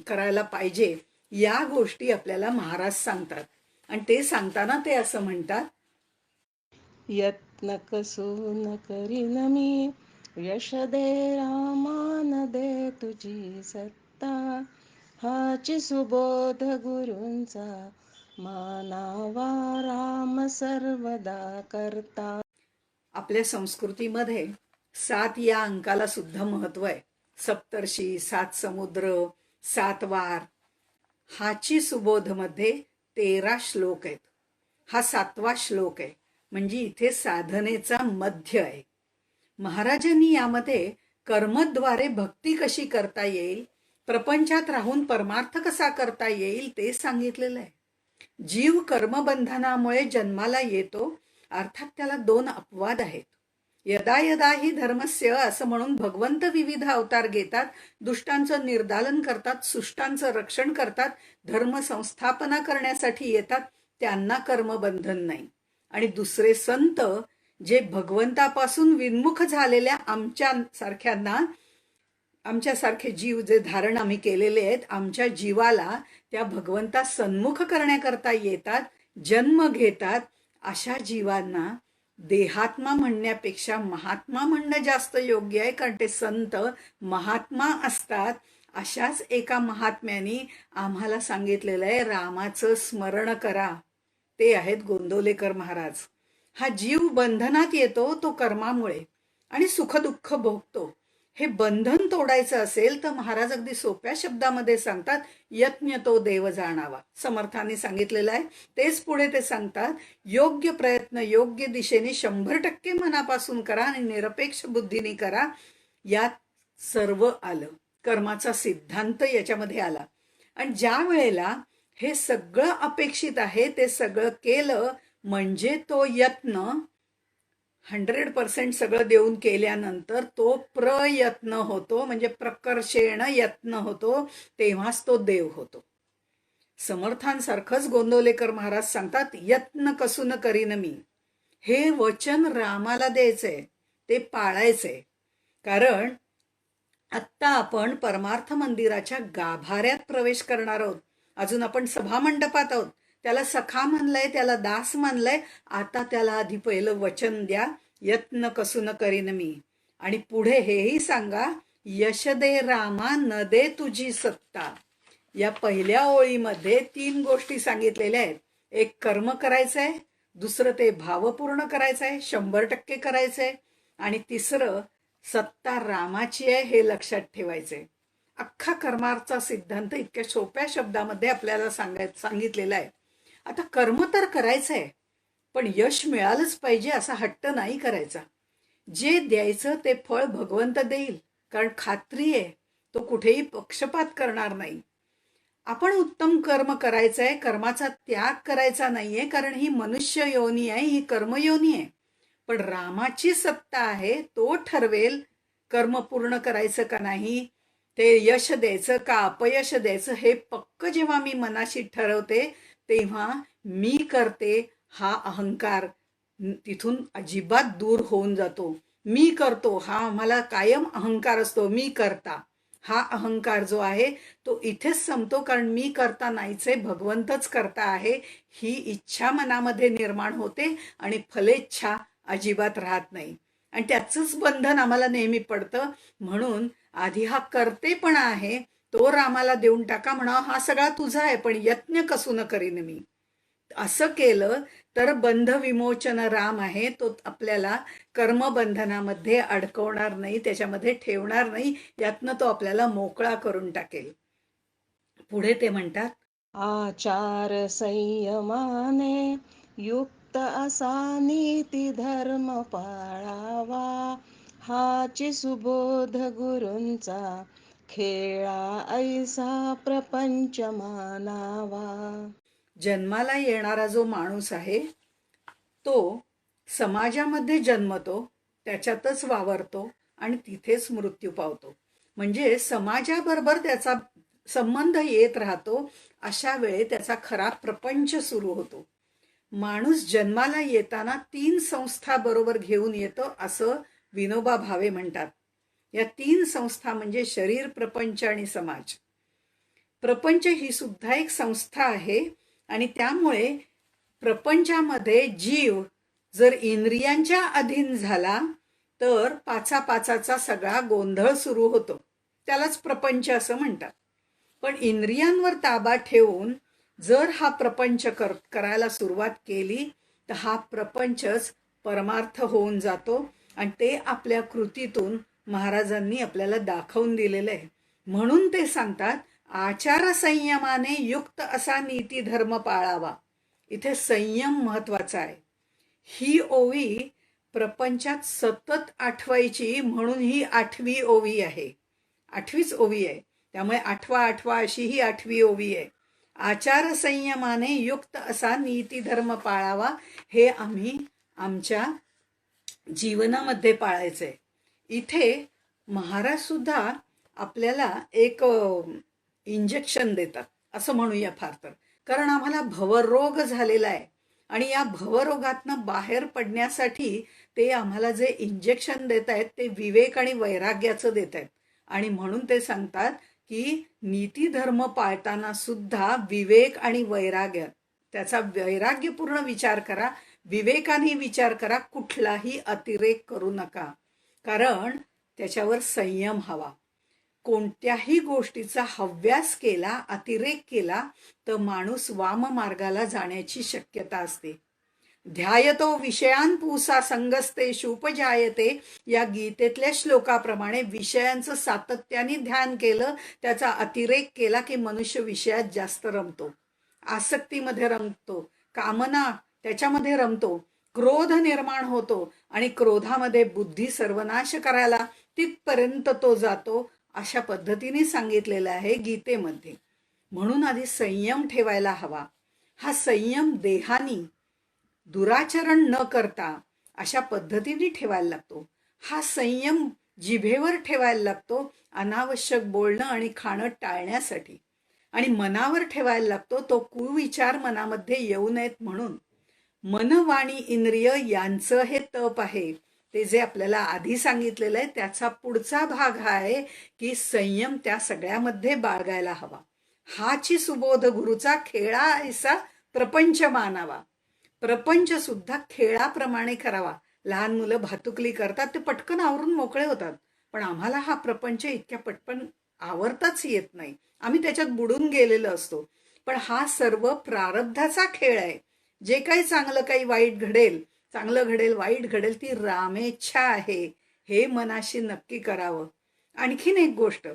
करायला पाहिजे या गोष्टी आपल्याला महाराज सांगतात. आणि ते सांगताना ते असं म्हणतात, यत्न कसून करीन मी, यश दे रामान दे तुझी सत्ता. हाची सुबोध गुरूंचा मानावा राम सर्वदा करता. आपल्या संस्कृतीमध्ये 7 या अंकाला सुद्धा महत्व आहे. सप्तर्षी, 7 समुद्र, 7 वार. हाची सुबोधमध्ये 13 श्लोक आहेत. हा 7वा श्लोक आहे. म्हणजे इथे साधनेचा मध्य आहे. महाराजांनी यामध्ये कर्मद्वारे भक्ती कशी करता येईल, प्रपंचात राहून परमार्थ कसा करता येईल ते सांगितलेलं आहे. जीव कर्मबंधनामुळे जन्माला येतो, अर्थात त्याला 2 अपवाद आहेत. यदा यदा ही धर्मस्य असं म्हणून भगवंत विविध अवतार घेतात, दुष्टांचं निर्दालन करतात, सुष्टांचं रक्षण करतात, धर्म संस्थापना करण्यासाठी येतात, त्यांना कर्मबंधन नाही. आणि दुसरे संत जे भगवंतापासून विन्मुख झालेल्या आमच्यासारखे जीव जे धारण आम्ही केलेले आहेत, आमच्या जीवाला त्या भगवंता सन्मुख करण्याकरता येतात, जन्म घेतात. अशा जीवांना देहात्मा म्हणण्यापेक्षा महात्मा म्हणणं जास्त योग्य आहे, कारण ते संत महात्मा असतात. अशाच एका महात्म्याने आम्हाला सांगितलेलं आहे, रामाचं स्मरण करा. ते आहेत गोंदवलेकर महाराज. हा जीव बंधनात येतो तो कर्मामुळे आणि सुखदुःख भोगतो. हे बंधन तोडायचं असेल तर महाराज अगदी सोप्या शब्दामध्ये सांगतात, यत्न तो देव जाणावा. समर्थांनी सांगितलेलं आहे, तेच पुढे ते सांगतात, योग्य प्रयत्न योग्य दिशेने 100% मनापासून करा आणि निरपेक्ष बुद्धीने करा. यात सर्व आलं, कर्माचा सिद्धांत याच्यामध्ये आला. आणि ज्या वेळेला हे सगळं अपेक्षित आहे ते सगळं केलं म्हणजे तो यत्न 100% सगळं देऊन केल्यानंतर तो प्रयत्न होतो, म्हणजे प्रकर्षेण यत्न होतो, तेव्हाच तो देव होतो. समर्थांसारखंच गोंदवलेकर महाराज सांगतात, यत्न कसून करीन मी. हे वचन रामाला द्यायचंय, ते पाळायचंय. कारण आत्ता आपण परमार्थ मंदिराच्या गाभाऱ्यात प्रवेश करणार आहोत. अजून आपण सभा मंडपात आहोत. त्याला सखा म्हणलंय, त्याला दास म्हणलंय. आता त्याला आधी पहिलं वचन द्या, यत्न कसून करीन मी. आणि पुढे हेही सांगा, यश दे रामा न दे तुझी सत्ता. या पहिल्या ओळीमध्ये 3 गोष्टी सांगितलेल्या आहेत. एक कर्म करायचंय, दुसरं ते भावपूर्ण करायचंय, 100% करायचंय, आणि तिसरं सत्ता रामाची आहे हे लक्षात ठेवायचंय. अख्खा कर्माचा सिद्धांत इतक्या सोप्या शब्दामध्ये आपल्याला सांगितलेला आहे. आता कर्म तर करायचंय, पण यश मिळालंच पाहिजे असा हट्ट नाही करायचा. जे द्यायचं ते फळ भगवंत देईल, कारण खात्री आहे तो कुठेही पक्षपात करणार नाही. आपण उत्तम कर्म करायचंय, कर्माचा त्याग करायचा नाहीये, कारण ही मनुष्य योनी आहे, ही कर्मयोनी आहे. पण रामाची सत्ता आहे, तो ठरवेल कर्म पूर्ण करायचं का नाही, ते यश द्यायचं का अपयश द्यायचं. हे पक्क जेव्हा मी मनाशी ठरवते तेव्हा मी करते हा अहंकार तिथून अजिबात दूर होऊन जातो. मी करतो हा मला कायम अहंकार असतो, मी करता. हा अहंकार जो आहे तो इथेच संपतो, कारण मी करता नाहीचे, भगवंतच करता आहे ही इच्छा मनामध्ये निर्माण होते आणि फलेच्छा अजिबात राहत नाही. आणि त्याचंच बंधन आम्हाला नेहमी पडतं. म्हणून आधी हा करतेपणा आहे तो रामाला देऊन टाका, म्हणा हा सगळा तुझा आहे, पण यत्न कसून करीन मी. असं केलं तर बंध विमोचन राम आहे, तो आपल्याला कर्मबंधनामध्ये अडकवणार नाही, त्याच्यामध्ये ठेवणार नाही. यातनं तो आपल्याला मोकळा करून टाकेल. पुढे ते म्हणतात, आचार संयमाने युक्त असा नीती धर्म पाळावा. हाची सुबोध गुरूंचा खेळा ऐसा प्रपंच मानावा. जन्माला येणारा जो माणूस आहे तो समाजामध्ये जन्मतो, त्याच्यातच वावरतो आणि तिथेच मृत्यू पावतो. म्हणजे समाजाबरोबर त्याचा संबंध येत राहतो. अशा वेळे त्याचा खरा प्रपंच सुरू होतो. माणूस जन्माला येताना 3 संस्था बरोबर घेऊन येतो असं विनोबा भावे म्हणतात. या 3 संस्था म्हणजे शरीर, प्रपंच आणि समाज. प्रपंच ही सुद्धा एक संस्था आहे आणि त्यामुळे प्रपंचामध्ये जीव जर इंद्रियांच्या अधीन झाला तर पाचापाचाचा सगळा गोंधळ सुरू होतो. त्यालाच प्रपंच असं म्हणतात. पण इंद्रियांवर ताबा ठेवून जर हा प्रपंच करायला सुरुवात केली तर हा प्रपंचच परमार्थ होऊन जातो आणि ते आपल्या कृतीतून महाराजांनी आपल्याला दाखवून दिलेलं आहे. म्हणून ते सांगतात, आचार संयमाने युक्त असा नीती धर्म पाळावा. इथे संयम महत्वाचा आहे. ही ओवी प्रपंचात सतत आठवायची म्हणून ही 8वी ओवी आहे. 8वीच ओवी आहे, त्यामुळे आठवा आठवा अशी ही 8वी ओवी आहे. आचार संयमाने युक्त असा नीती धर्म पाळावा, हे आम्ही आमच्या जीवनामध्ये पाळायचंय. इथे महाराज सुद्धा आपल्याला एक इंजेक्शन देतात असं म्हणूया फार तर, कारण आम्हाला भवरोग झालेला आहे आणि या भवरोगातनं बाहेर पडण्यासाठी ते आम्हाला जे इंजेक्शन देत आहेत ते विवेक आणि वैराग्याचं देत आहेत. आणि म्हणून ते सांगतात की नीती धर्म पाळताना सुद्धा विवेक आणि वैराग्य, त्याचा वैराग्यपूर्ण विचार करा, विवेकाने विचार करा, कुठलाही अतिरेक करू नका, कारण त्याच्यावर संयम हवा. कोणत्याही गोष्टीचा हव्यास केला, अतिरेक केला तर माणूस वाम मार्गाला जाण्याची शक्यता असते. ध्यायतो विषयान पुसा संगस्ते शुपजायते, या गीतेतल्या श्लोकाप्रमाणे विषयांचं सातत्याने ध्यान केलं, त्याचा अतिरेक केला की मनुष्य विषयात जास्त रमतो, आसक्तीमध्ये रमतो, कामना त्याच्यामध्ये रमतो, क्रोध निर्माण होतो आणि क्रोधामध्ये बुद्धी सर्वनाश करायला तिथपर्यंत तो जातो. अशा पद्धतीने सांगितलेलं आहे गीतेमध्ये. म्हणून आधी संयम ठेवायला हवा. हा संयम देहानी दुराचरण न करता अशा पद्धतीने ठेवायला लागतो. हा संयम जिभेवर ठेवायला लागतो अनावश्यक बोलणं आणि खाणं टाळण्यासाठी, आणि मनावर ठेवायला लागतो तो कुविचार मनामध्ये येऊ नयेत म्हणून. मन वाणी इंद्रिय यांचं हे तप आहे. ते जे आपल्याला आधी सांगितलेलं आहे त्याचा पुढचा भाग हा आहे की संयम त्या सगळ्यामध्ये बाळगायला हवा. हाची सुबोध गुरुचा खेळा ऐसा प्रपंच मानावा. प्रपंच सुद्धा खेळाप्रमाणे करावा. लहान मुलं भातुकली करतात, ते पटकन आवरून मोकळे होतात, पण आम्हाला हा प्रपंच इतक्या पटकन आवरताच येत नाही, आम्ही त्याच्यात बुडून गेलेलो असतो. पण हा सर्व प्रारब्धाचा खेळ आहे. जे काही चांगलं काही वाईट घडेल, चांगलं घडेल वाईट घडेल, ती रामेच्छा आहे, हे मनाशी नक्की करावं. आणखीन एक गोष्ट,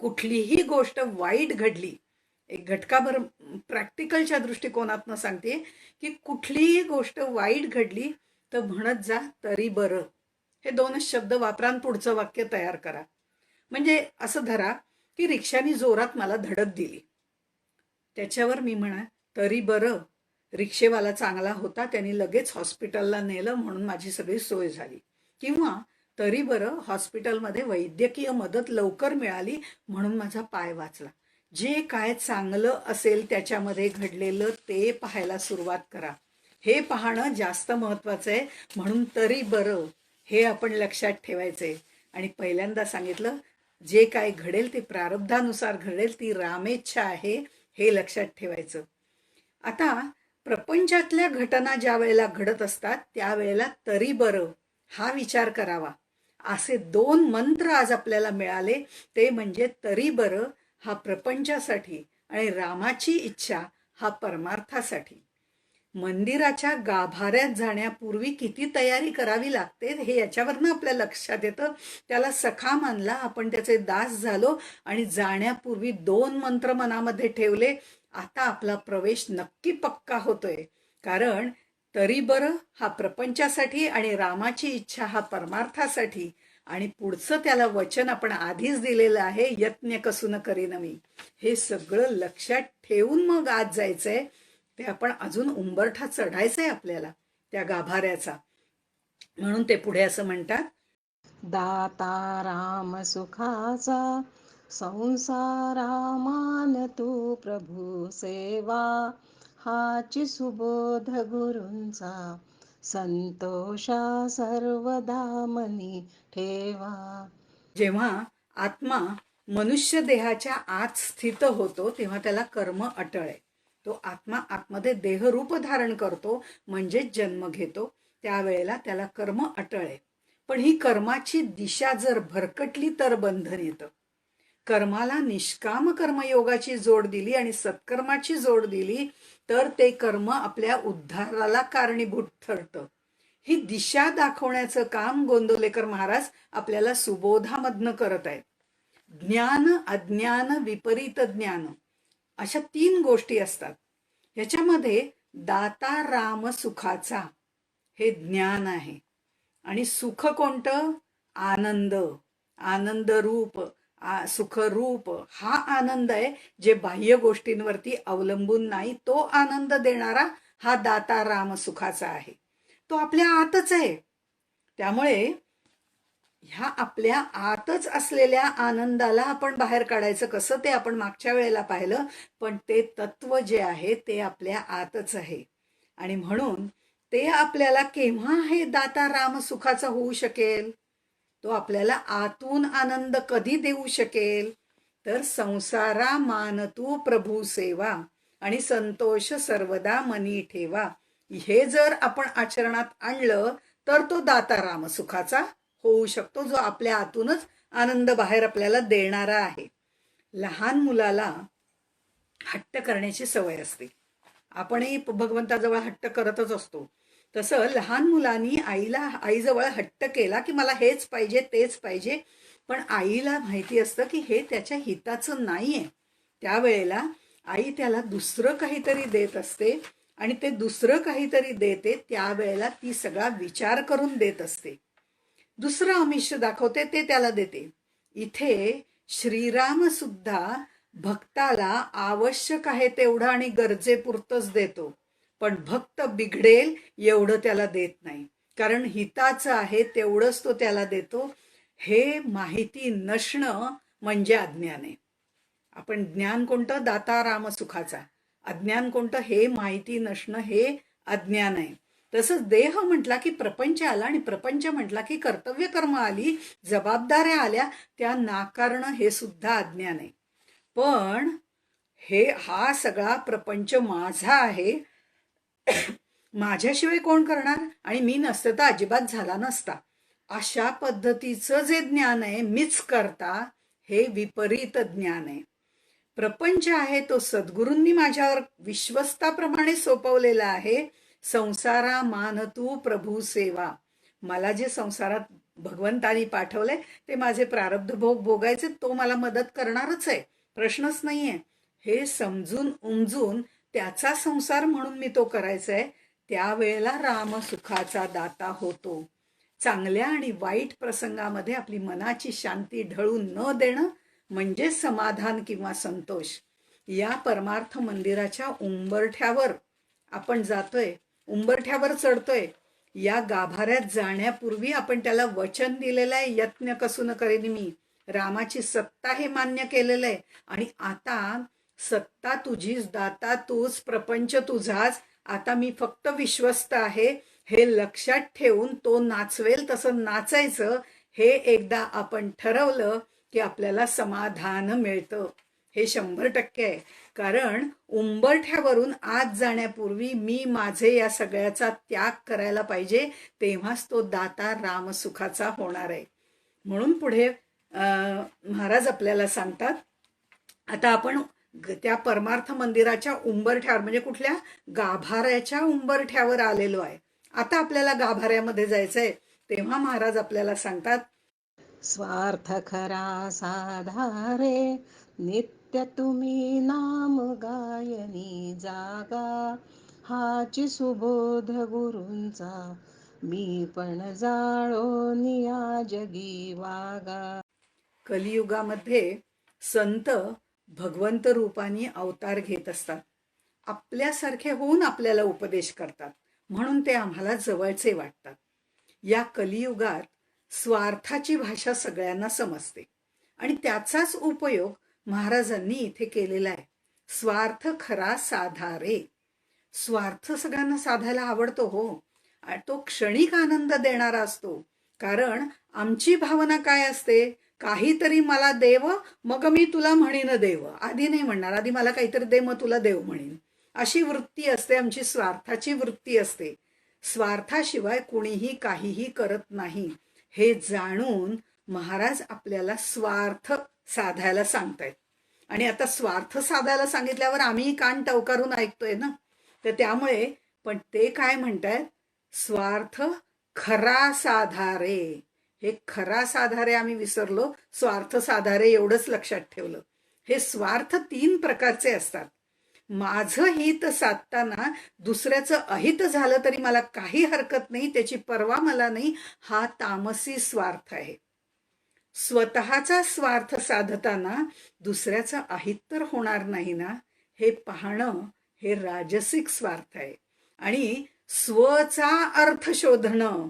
कुठलीही गोष्ट वाईट घडली, एक घटकाभर प्रॅक्टिकलच्या दृष्टिकोनातनं सांगते की कुठलीही गोष्ट वाईट घडली तर म्हणत जा तरी बरं. हे 2च शब्द वापरा आणि पुढचं वाक्य तयार करा. म्हणजे असं धरा की रिक्षाने जोरात मला धडक दिली, त्याच्यावर मी म्हणा तरी बरं, रिक्षेवाला चांगला होता, त्यांनी लगेच हॉस्पिटलला नेलं म्हणून माझी सगळी सोय झाली. किंवा तरी बरं, हॉस्पिटलमध्ये वैद्यकीय मदत लवकर मिळाली म्हणून माझा पाय वाचला. जे काय चांगलं असेल त्याच्यामध्ये घडलेलं ते पाहायला सुरुवात करा. हे पाहणं जास्त महत्वाचं आहे. म्हणून तरी बरं हे आपण लक्षात ठेवायचंय. आणि पहिल्यांदा सांगितलं, जे काय घडेल ते प्रारब्धानुसार घडेल, ती रामेच्छा आहे, हे लक्षात ठेवायचं. आता प्रपंचातल्या घटना ज्या वेळेला घडत असतात त्यावेळेला तरी बरं हा विचार करावा. असे 2 मंत्र आज आपल्याला मिळाले, ते म्हणजे तरी बरं हा प्रपंचासाठी आणि रामाची इच्छा हा परमार्थासाठी. मंदिराच्या गाभाऱ्यात जाण्यापूर्वी किती तयारी करावी लागते हे याच्यावरनं आपल्या लक्षात येतं. त्याला सखा मानला, आपण त्याचे दास झालो आणि जाण्यापूर्वी 2 मंत्र मनामध्ये ठेवले. आता आपला प्रवेश नक्की पक्का होतोय, कारण तरी बरं हा प्रपंचासाठी आणि रामाची इच्छा हा परमार्थासाठी. आणि पुढचं त्याला वचन आपण आधीच दिलेलं आहे, यत्न कसून करीन मी. हे सगळं लक्षात ठेवून मग आज जायचंय. ते आपण अजून उंबरठा चढायचंय आपल्याला त्या गाभाऱ्याचा. म्हणून ते पुढे असं म्हणतात, दाता राम सुखाचा संसारा मान तू प्रभू सेवा, हाची सुबोध गुरूंचा संतोषा सर्वदा मनी ठेवा. जेव्हा आत्मा मनुष्य देहाच्या आत स्थित होतो तेव्हा त्याला कर्म अटळ आहे. तो आत्मा आतमध्ये देहरूप धारण करतो म्हणजेच जन्म घेतो, त्यावेळेला त्याला कर्म अटळ आहे. पण ही कर्माची दिशा जर भरकटली तर बंधन येतं. कर्माला निष्काम कर्मयोगाची जोड दिली आणि सत्कर्माची जोड दिली तर ते कर्म आपल्या उद्धाराला कारणीभूत ठरतं. ही दिशा दाखवण्याचं काम गोंदवलेकर महाराज आपल्याला सुबोधामधनं करत आहेत. ज्ञान, अज्ञान, विपरीत ज्ञान अशा 3 गोष्टी असतात. ह्याच्यामध्ये दाता राम सुखाचा हे ज्ञान आहे. आणि सुख कोणतं? आनंद, आनंद रूप, सुख रूप हा आनंद आहे, जे बाह्य गोष्टींवरती अवलंबून नाही. तो आनंद देणारा हा दाता राम सुखाचा आहे. तो आपल्या आतच आहे. त्यामुळे ह्या आपल्या आतच असलेल्या आनंदाला आपण बाहेर काढायचं कसं ते आपण मागच्या वेळेला पाहिलं. पण ते तत्व जे आहे ते आपल्या आतच आहे. आणि म्हणून ते आपल्याला केव्हा हे दाता राम सुखाचा होऊ शकेल? तो आपल्याला आतून आनंद कधी देऊ शकेल? तर संसारा मानतू प्रभू सेवा आणि संतोष सर्वदा मनी ठेवा. हे जर आपण आचरणात आणलं तर तो दाता राम सुखाचा होऊ शकतो, जो आपल्या आतूनच आनंद बाहेर आपल्याला देणारा आहे. लहान मुलाला हट्ट करण्याची सवय असते. आपणही भगवंताजवळ हट्ट करतच असतो. तसं लहान मुलांनी आईजवळ हट्ट केला की मला हेच पाहिजे तेच पाहिजे, पण आईला माहिती असतं की हे त्याच्या हिताचं नाहीये. त्यावेळेला आई त्याला दुसरं काहीतरी देत असते आणि ते दुसरं काहीतरी देते त्यावेळेला ती सगळा विचार करून देत असते. दुसरं आमिष दाखवते ते त्याला देते. इथे श्रीराम सुद्धा भक्ताला आवश्यक आहे तेवढं आणि गरजेपुरतंच देतो, पण भक्त बिघडेल एवढं त्याला देत नाही. कारण हिताचं आहे तेवढंच तो त्याला देतो. हे माहिती नसणं म्हणजे अज्ञान आहे. आपण ज्ञान कोणतं? दाता राम सुखाचा. अज्ञान कोणतं? हे माहिती नसणं हे अज्ञान आहे. तसंच देह म्हटला की प्रपंच आला आणि प्रपंच म्हटला की कर्तव्य कर्म आली, जबाबदाऱ्या आल्या, त्या नाकारणं हे सुद्धा अज्ञान आहे. पण हा सगळा प्रपंच माझा आहे, माझ्याशिवाय कोण करणार, आणि मी नसतं तर अजिबात झाला नसता, अशा पद्धतीचं जे ज्ञान आहे, मीच करता, हे विपरीत ज्ञान आहे. प्रपंच आहे तो सद्गुरूंनी माझ्यावर विश्वस्ताप्रमाणे सोपवलेला आहे. संसारा मानतू प्रभू सेवा. मला जे संसारात भगवंतानी पाठवलंय ते माझे प्रारब्ध भोग भोगायचे, तो मला मदत करणारच आहे, प्रश्नच नाहीये. हे समजून उमजून त्याचा संसार म्हणून मी तो करायचा आहे. त्यावेळेला राम सुखाचा दाता होतो. चांगल्या आणि वाईट प्रसंगामध्ये आपली मनाची शांती ढळून न देणं म्हणजे समाधान किंवा संतोष. या परमार्थ मंदिराच्या उंबरठ्यावर आपण जातोय, उंबरठ्यावर चढतोय. या गाभाऱ्यात जाण्यापूर्वी आपण त्याला वचन दिलेलं आहे, यत्न कसून करेन मी. रामाची सत्ता हे मान्य केलेलं आहे. आणि आता सत्ता तुझीच, दाता तूच, प्रपंच तुझाच, आता मी फक्त विश्वस्त आहे हे लक्षात ठेवून तो नाचवेल तसं नाचायचं. हे एकदा आपण ठरवलं की आपल्याला समाधान मिळतं. हे 100% आहे. कारण उंबरठ्यावरून आत जाण्यापूर्वी मी माझे या सगळ्याचा त्याग करायला पाहिजे, तेव्हाच तो दाता राम सुखाचा होणार आहे. म्हणून पुढे महाराज आपल्याला सांगतात, आता आपण त्या परमार्थ मंदिराच्या उंबरठ्यावर म्हणजे कुठल्या गाभाऱ्याच्या उंबरठ्यावर आलेलो आहे. आता आपल्याला गाभाऱ्यामध्ये जायचंय. तेव्हा महाराज आपल्याला सांगतात, स्वार्थ खरा साधारे नित्य तुम्ही नाम गायनी जागा. हाची सुबोध गुरूंचा मी पण जाळो निया जगी वागा. कलियुगामध्ये संत भगवंत रूपाने अवतार घेत असतात. आपल्यासारखे होऊन आपल्याला उपदेश करतात, म्हणून ते आम्हाला जवळचे वाटतात. या कलियुगात स्वार्थाची भाषा सगळ्यांना समजते आणि त्याचाच उपयोग महाराजांनी इथे केलेला आहे. स्वार्थ खरा साधारे. स्वार्थ सगळ्यांना साधायला आवडतो हो, तो क्षणिक आनंद देणारा असतो. कारण आमची भावना काय असते, काहीतरी मला देव मग मी तुला म्हणीन देव. आधी नाही म्हणणार, आधी मला काहीतरी दे मग तुला देव म्हणीन, अशी वृत्ती असते आमची, स्वार्थाची वृत्ती असते. स्वार्थाशिवाय कुणीही काहीही करत नाही. हे जाणून महाराज आपल्याला स्वार्थ साधायला सांगतायत. आणि आता स्वार्थ साधायला सांगितल्यावर आम्ही कान टवकारून ऐकतोय ना. तर त्यामुळे पण ते काय म्हणतायत, स्वार्थ खरा साधारे. हे खरा साधारे आम्ही विसरलो, स्वार्थ साधारे एवढंच लक्षात ठेवलं. हे स्वार्थ 3 प्रकारचे असतात. माझं हित साधताना दुसऱ्याचं अहित झालं तरी मला काही हरकत नाही, त्याची पर्वा मला नाही, हा तामसी स्वार्थ आहे. स्वतःचा स्वार्थ साधताना दुसऱ्याचं अहित तर होणार नाही ना, हे पाहणं हे राजसिक स्वार्थ आहे. आणि स्वचा अर्थ शोधणं,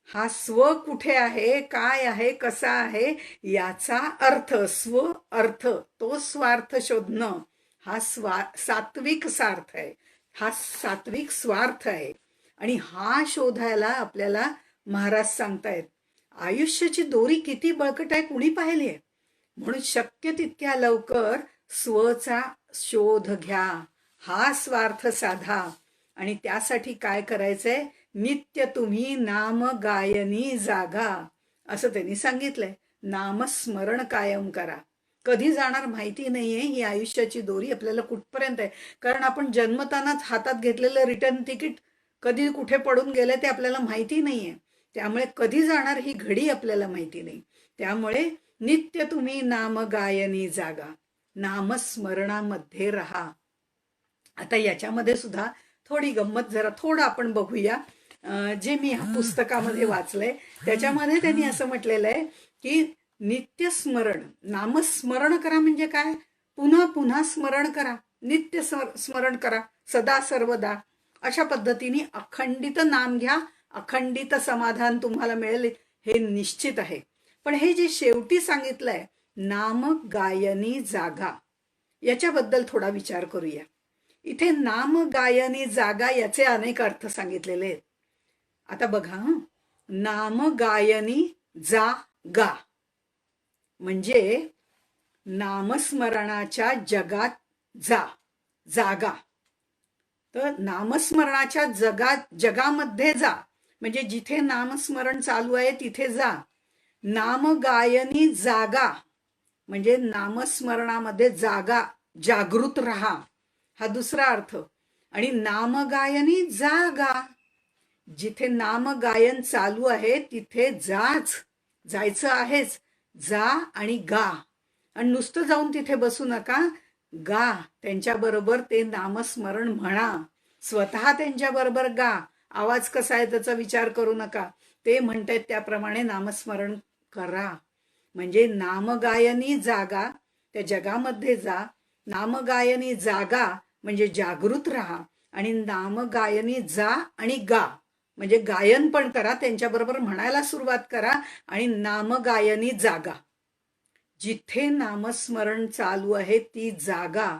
हा स्व कुठे आहे, काय आहे, कसा आहे, याचा अर्थ, स्व अर्थ, तो स्वार्थ शोधणं हा सात्विक स्वार्थ आहे, हा सात्विक स्वार्थ आहे. आणि हा शोधायला आपल्याला महाराज सांगतायत, आयुष्याची दोरी किती बळकट आहे कुणी पाहिली आहे. म्हणून शक्य तितक्या लवकर स्वचा शोध घ्या, हा स्वार्थ साधा. आणि त्यासाठी काय करायचंय, नित्य तुम्ही नाम गायनी जागा, असं त्यांनी सांगितलंय. नामस्मरण कायम करा. कधी जाणार माहिती नाहीये ही आयुष्याची दोरी आपल्याला कुठपर्यंत आहे. कारण आपण जन्मतानाच हातात घेतलेलं रिटर्न तिकीट कधी कुठे पडून गेलं ते आपल्याला माहिती नाहीये. त्यामुळे कधी जाणार ही घडी आपल्याला माहिती नाही. त्यामुळे नित्य तुम्ही नाम गायनी जागा, नामस्मरणामध्ये राहा. आता याच्यामध्ये सुद्धा थोडी गंमत जरा थोडं आपण बघूया. जे मी ह्या पुस्तकामध्ये वाचलंय त्याच्यामध्ये त्यांनी असं म्हटलेलं आहे की नित्य स्मरण, नामस्मरण करा म्हणजे काय, पुन्हा पुन्हा स्मरण करा, नित्य स्मरण करा, सदा सर्वदा. अशा पद्धतीने अखंडित नाम घ्या, अखंडित समाधान तुम्हाला मिळेल हे निश्चित आहे. पण हे जे शेवटी सांगितलंय नाम गायनी जागा, याच्याबद्दल थोडा विचार करूया. इथे नाम गायनी जागा याचे अनेक अर्थ सांगितलेले आहेत. आता बघा, नाम गायनी जागा म्हणजे नामस्मरणाच्या जगात जागा. तर नामस्मरणाच्या जगामध्ये जा म्हणजे जिथे नामस्मरण चालू आहे तिथे जा. नाम गायनी जागा म्हणजे नामस्मरणामध्ये जागा, जागृत राहा, हा दुसरा अर्थ. आणि नामगायनी जागा, जिथे नामगायन चालू आहे तिथे जायचं आहेच, जा आणि गा. आणि नुसतं जाऊन तिथे बसू नका, गा, त्यांच्याबरोबर ते नामस्मरण म्हणा, स्वतः त्यांच्याबरोबर गा. आवाज कसा आहे त्याचा विचार करू नका, ते म्हणतायत त्याप्रमाणे नामस्मरण करा. म्हणजे नामगायनी जागा, त्या जगामध्ये जा. नामगायनी जागा म्हणजे जागृत राहा. आणि नामगायनी जा आणि गा म्हणजे गायन पण करा, त्यांच्याबरोबर म्हणायला सुरुवात करा. आणि नामगायनी जागा, जिथे नामस्मरण चालू आहे ती जागा,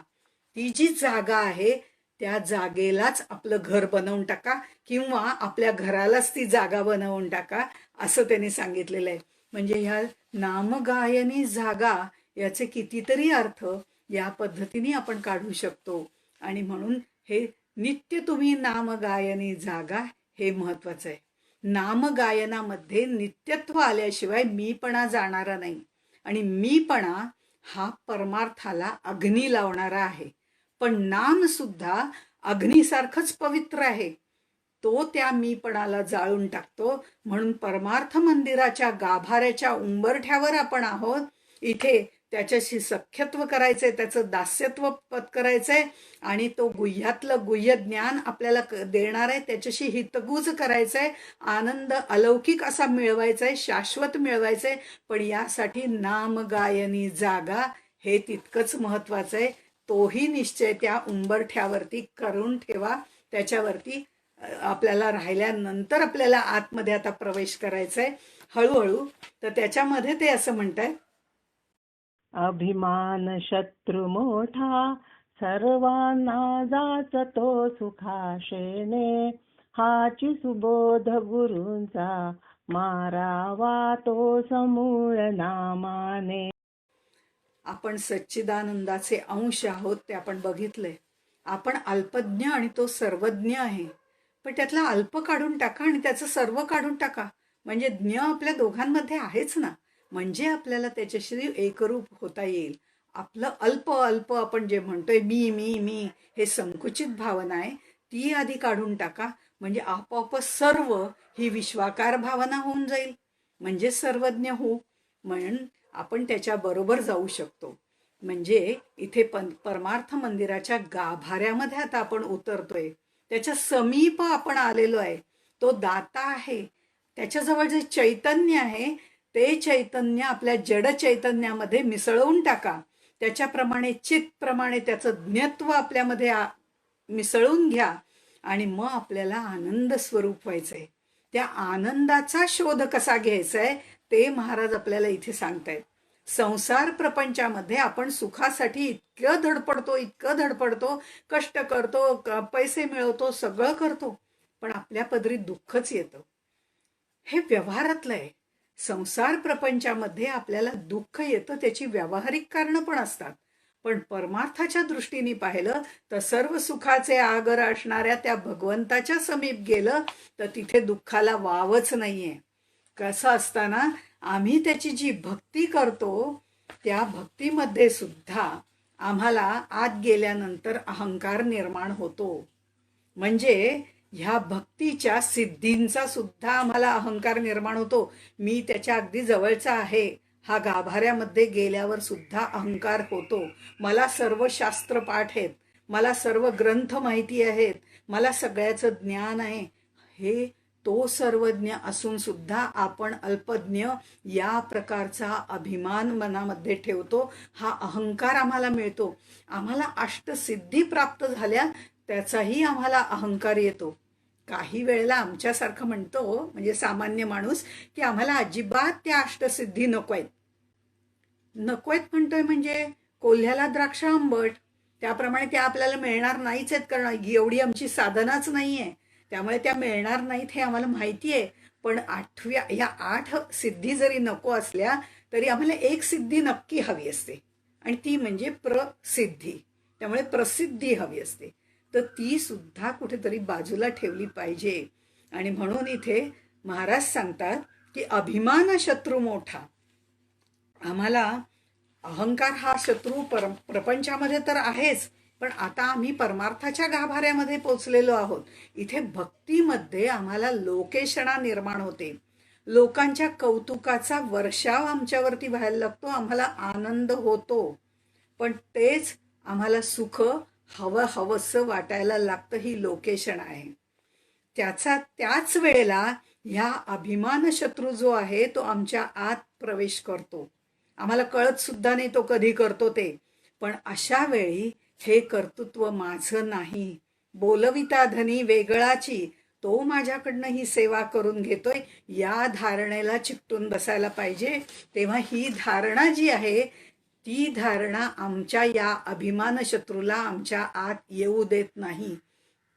ती जी जागा आहे त्या जागेलाच आपलं घर बनवून टाका किंवा आपल्या घरालाच ती जागा बनवून टाका, असं त्यांनी सांगितलेलं आहे. म्हणजे ह्या नामगायनी जागा याचे कितीतरी अर्थ या पद्धतीने आपण काढू शकतो. आणि म्हणून हे नित्य तुम्ही नामगायनी जागा हे महत्वाचं आहे. नामगायनामध्ये नित्यत्व आल्याशिवाय मीपणा जाणारा नाही. आणि मीपणा हा परमार्थाला अग्नी लावणारा आहे. पण नाम सुद्धा अग्नीसारखंच पवित्र आहे, तो त्या मीपणाला जाळून टाकतो. म्हणून परमार्थ मंदिराच्या गाभाऱ्याच्या उंबरठ्यावर आपण आहोत. इथे त्याच्याशी सख्यत्व करायचंय, त्याचं दास्यत्व पत्करायचंय आणि तो गुह्यातलं गुह्य ज्ञान आपल्याला देणार आहे, त्याच्याशी हितगुज करायचंय, आनंद अलौकिक असा मिळवायचाय, शाश्वत मिळवायचंय. पण यासाठी नामगायनी जागा हे तितकंच महत्वाचं आहे. तोही निश्चय त्या उंबरठ्यावरती करून ठेवा. त्याच्यावरती आपल्याला राहिल्यानंतर आपल्याला आतमध्ये आता प्रवेश करायचाय हळूहळू. तर त्याच्यामध्ये ते असं म्हणताय, अभिमान शत्रू मोठा सर्वांना जाचतो सुखाशेने, हाची सुबोध गुरूंचा मारावा तो समूळ नामाने. आपण सच्चिदानंदाचे अंश आहोत ते आपण बघितलंय. आपण अल्पज्ञ आणि तो सर्वज्ञ आहे. पण त्यातला अल्प काढून टाका आणि त्याचं सर्व काढून टाका. म्हणजे ज्ञ आपल्या दोघांमध्ये आहेच ना. म्हणजे आपल्याला त्याच्याशी एकरूप होता येईल. आपलं अल्प अल्प आपण जे म्हणतोय मी मी मी, हे संकुचित भावना आहे, ती आधी काढून टाका. म्हणजे आपोआपच सर्व ही विश्वाकार भावना होऊन जाईल. म्हणजे सर्वज्ञ होऊ, म्हणून आपण त्याच्या बरोबर जाऊ शकतो. म्हणजे इथे परमार्थ मंदिराच्या गाभाऱ्यामध्ये आता आपण उतरतोय, त्याच्या समीप आपण आलेलो आहे. तो दाता आहे, त्याच्याजवळ जे चैतन्य आहे ते चैतन्य आपल्या जड चैतन्यामध्ये मिसळवून टाका. त्याच्याप्रमाणे चित्तप्रमाणे त्याचं ज्ञत्व आपल्यामध्ये मिसळून घ्या आणि मग आपल्याला आनंद स्वरूप व्हायचंय. त्या आनंदाचा शोध कसा घ्यायचाय ते महाराज आपल्याला इथे सांगतायत. संसार प्रपंचामध्ये आपण सुखासाठी इतकं धडपडतो, कष्ट करतो, पैसे मिळवतो, सगळं करतो, पण आपल्या पदरी दुःखच येतं. हे व्यवहारातलं आहे. संसार प्रपंचामध्ये आपल्याला दुःख येतं, त्याची व्यावहारिक कारणं पण असतात. पण परमार्थाच्या दृष्टीने पाहिलं तर सर्व सुखाचे आगर असणाऱ्या त्या भगवंताच्या समीप गेलं तर तिथे दुःखाला वावच नाहीये. कसं असताना आम्ही त्याची जी भक्ती करतो त्या भक्तीमध्ये सुद्धा आम्हाला आत गेल्यानंतर अहंकार निर्माण होतो. म्हणजे ह्या भक्तीच्या सिद्धींचा सुद्धा आम्हाला अहंकार निर्माण होतो. मी त्याच्या अगदी जवळचा आहे हा गाभाऱ्यामध्ये गेल्यावर सुद्धा अहंकार होतो. मला सर्व शास्त्र पाठ आहेत, मला सर्व ग्रंथ माहिती आहेत, मला सगळ्याचं ज्ञान आहे. हे तो सर्वज्ञ असून सुद्धा आपण अल्पज्ञ या प्रकारचा अभिमान मनामध्ये ठेवतो. हा अहंकार आम्हाला मिळतो. आम्हाला अष्टसिद्धी प्राप्त झाल्या त्याचाही आम्हाला अहंकार येतो. काही वेळेला आमच्यासारखं म्हणतो, म्हणजे सामान्य माणूस, की आम्हाला अजिबात त्या अष्टसिद्धी नकोयत. म्हणतोय म्हणजे कोल्ह्याला द्राक्ष आंबट, त्याप्रमाणे त्या आपल्याला मिळणार नाहीच आहेत, कारण एवढी आमची साधनाच नाहीये, त्यामुळे त्या मिळणार नाहीत हे आम्हाला माहिती आहे. पण या 8 सिद्धी जरी नको असल्या तरी आम्हाला एक सिद्धी नक्की हवी असते, आणि ती म्हणजे प्रसिद्धी. त्यामुळे प्रसिद्धी हवी असते, तर ती सुद्धा कुठेतरी बाजूला ठेवली पाहिजे. आणि म्हणून इथे महाराज सांगतात की अभिमान शत्रू मोठा. आम्हाला अहंकार हा शत्रू प्रपंचामध्ये तर आहेच, पण आता आम्ही परमार्थाच्या गाभाऱ्यामध्ये पोचलेलो आहोत. इथे भक्तीमध्ये आम्हाला लोकेशणा निर्माण होते, लोकांच्या कौतुकाचा वर्षाव आमच्यावरती व्हायला लागतो, आम्हाला आनंद होतो. पण तेच आम्हाला सुख हवंसं वाटायला लागतं. ही लोकेशन आहे. त्याच वेळेला ह्या अभिमान शत्रू जो आहे तो आमच्या आत प्रवेश करतो. आम्हाला कळत सुद्धा नाही तो कधी करतो ते. पण अशा वेळी हे कर्तृत्व माझं नाही, बोलविता धनी वेगळाची, तो माझ्याकडनं ही सेवा करून घेतोय, या धारणेला चिकटून बसायला पाहिजे. तेव्हा ही धारणा जी आहे ती धारणा आमच्या या अभिमान शत्रूला आमच्या आत येऊ देत नाही,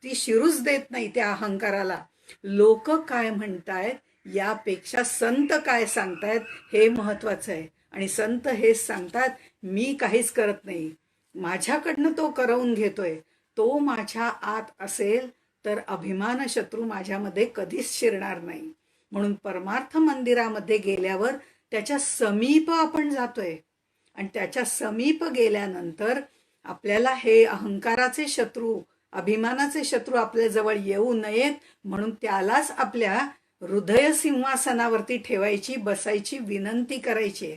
ती शिरूच देत नाही त्या अहंकाराला. लोक काय म्हणतायत यापेक्षा संत काय सांगतायत हे महत्वाचं आहे. आणि संत हेच सांगतात, मी काहीच करत नाही, माझ्याकडनं तो करवून घेतोय. तो माझ्या आत असेल तर अभिमान शत्रू माझ्यामध्ये कधीच शिरणार नाही. म्हणून परमार्थ मंदिरामध्ये गेल्यावर त्याच्या समीप आपण जातोय, आणि त्याच्या समीप गेल्यानंतर आपल्याला हे अहंकाराचे शत्रू, अभिमानाचे शत्रू आपल्या जवळ येऊ नयेत, म्हणून त्यालाच आपल्या हृदय सिंहासनावरती ठेवायची, बसायची विनंती करायची.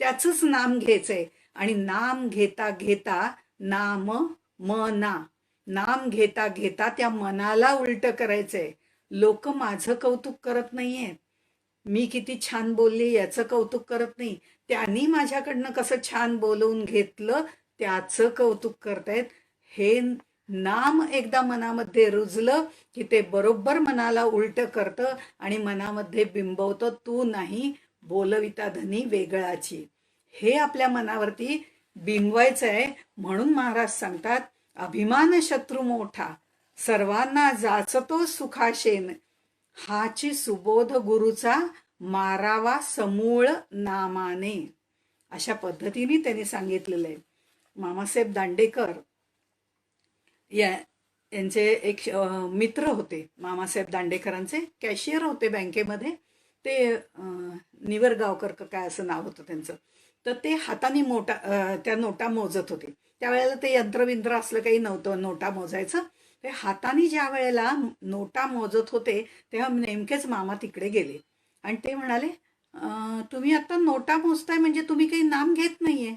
त्याचंच नाम घ्यायचंय. आणि नाम घेता घेता नाम मना, नाम घेता घेता त्या मनाला उलट करायचंय. लोक माझं कौतुक करत नाहीयेत, मी किती छान बोलले याचं कौतुक करत नाही, त्यांनी माझ्याकडनं कसं छान बोलवून घेतलं त्याचं कौतुक करतायत. हे नाम एकदा मनामध्ये रुजलं की ते बरोबर मनाला उलट करतं आणि मनामध्ये बिंबवतं, तू नाही बोलविता धनी वेगळाची. हे आपल्या मनावरती बिंबवायचं आहे. म्हणून महाराज सांगतात, अभिमान शत्रू मोठा, सर्वांना जाचतो सुखाशेन, हाची सुबोध गुरुचा मारावा समूळ नामाने. अशा पद्धतीने त्यांनी सांगितलेलं आहे. मामासाहेब दांडेकर यांचे एक मित्र होते. मामासाहेब दांडेकरांचे कॅशियर होते बँकेमध्ये. ते निवरगावकर का काय असं नाव होतं त्यांचं. तर ते हाताने त्या नोटा मोजत होते. त्यावेळेला ते यंत्रविंत्र असलं काही नव्हतं नोटा मोजायचं. ते हाताने ज्या वेळेला नोटा मोजत होते तेव्हा नेमकेच मामा तिकडे गेले आणि ते म्हणाले, तुम्ही आता नोटा मोजताय म्हणजे तुम्ही काही नाम घेत नाहीये.